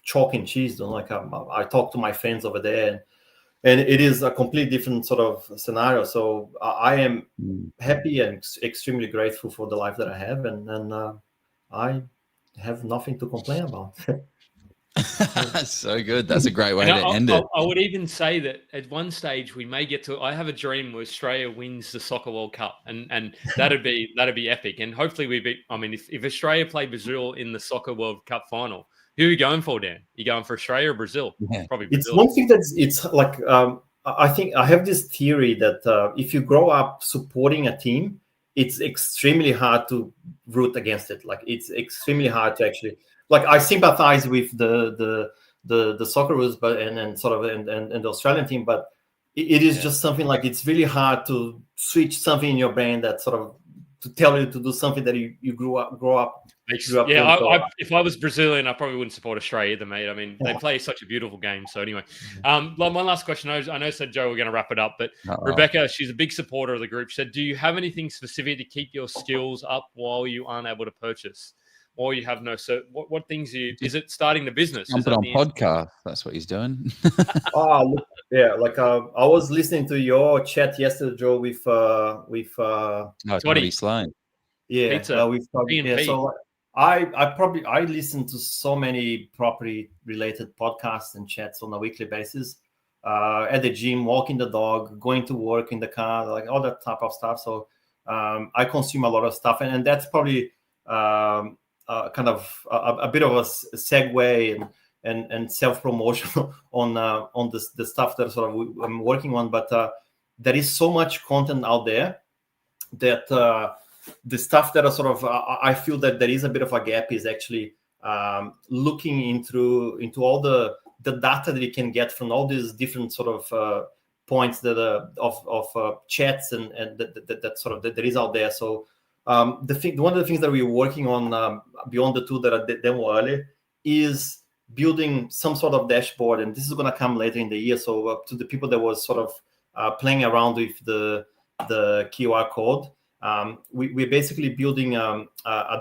chalk and cheese. Like I talk to my friends over there, and it is a completely different sort of scenario. So I am happy and extremely grateful for the life that I have, and I have nothing to complain about. So good. That's a great way to end it. I would even say that at one stage we may get to. I have a dream where Australia wins the Soccer World Cup, and that'd be epic. And hopefully we beat. I mean, if Australia play Brazil in the Soccer World Cup final, who are you going for, Dan? You going for Australia or Brazil? Yeah. Probably Brazil. It's one thing it's like I think I have this theory that if you grow up supporting a team, it's extremely hard to root against it. Like it's extremely hard to actually, like, I sympathize with the Socceroos, but and sort of and the Australian team, but it is just something like it's really hard to switch something in your brain that sort of to tell you to do something that you grew up. If I was Brazilian, I probably wouldn't support Australia either, mate. I mean, they play such a beautiful game. So anyway, one last question. I know said Joe, we're going to wrap it up, but Rebecca, she's a big supporter of the group. She said, do you have anything specific to keep your skills up while you aren't able to purchase? Or you have no, so what things is it starting the business? Jumping on podcast. That's what he's doing. Look, yeah, like I was listening to your chat yesterday, Joe, with Toddy Sloan. Yeah, Pizza. So I listen to so many property related podcasts and chats on a weekly basis. At the gym, walking the dog, going to work in the car, like all that type of stuff. So I consume a lot of stuff, and that's probably kind of a bit of a segue and self-promotion on the stuff that sort of I'm working on. But there is so much content out there that the stuff that are sort of I feel that there is a bit of a gap is actually looking into all the data that you can get from all these different sort of points that of chats and that sort of that there is out there. So one of the things that we're working on beyond the two that I demo earlier is building some sort of dashboard, and this is going to come later in the year. So to the people that was sort of playing around with the QR code, we're basically building a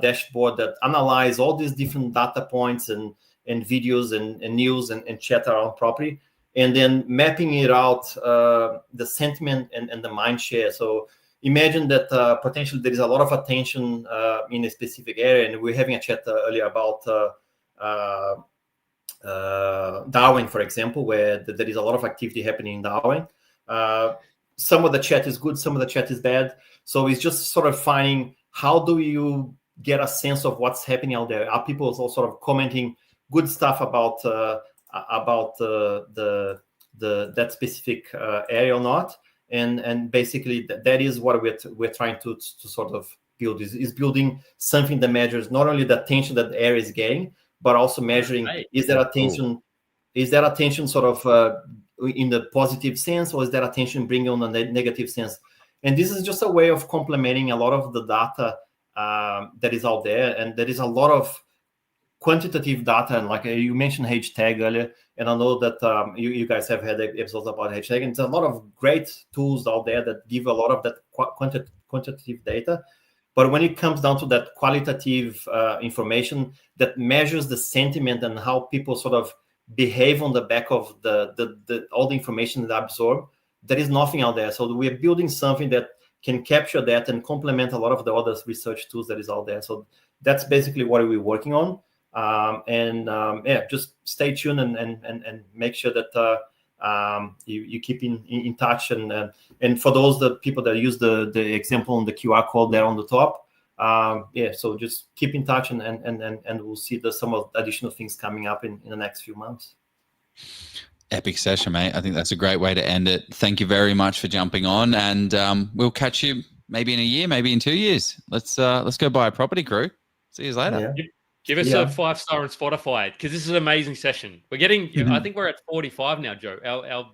dashboard that analyze all these different data points and videos and news and chat around property, and then mapping it out the sentiment and the mind share. So imagine that potentially there is a lot of attention in a specific area, and we're having a chat earlier about Darwin, for example, where there is a lot of activity happening in Darwin. Some of the chat is good, some of the chat is bad. So it's just sort of finding how do you get a sense of what's happening out there. Are people also sort of commenting good stuff about that specific area or not? And basically that is what we're trying to sort of build is building something that measures not only the attention that the area is getting, but also measuring is that attention sort of in the positive sense, or is that attention bringing on a negative sense? And this is just a way of complementing a lot of the data that is out there, and there is a lot of quantitative data. And like you mentioned hashtag earlier, and I know that you guys have had episodes about hashtag, and there's a lot of great tools out there that give a lot of that quantitative data. But when it comes down to that qualitative information that measures the sentiment and how people sort of behave on the back of the all the information that I absorb, there is nothing out there. So we're building something that can capture that and complement a lot of the other research tools that is out there. So that's basically what we're working on. Just stay tuned and make sure that you keep in touch. And for those people that use the example on the QR code there on the top, so just keep in touch and we'll see some of the additional things coming up in the next few months. Epic session, mate. I think that's a great way to end it. Thank you very much for jumping on, and we'll catch you maybe in a year, maybe in 2 years. Let's go buy a property, crew. See you later. Yeah. Give us a 5-star on Spotify, because this is an amazing session. We're getting, I think we're at 45 now, Joe. Wow.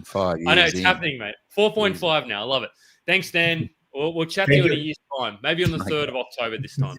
5 years I know it's happening, mate. 4.5 now. I love it. Thanks, Dan. We'll chat to you in a year's time, maybe on the 3rd of October this time.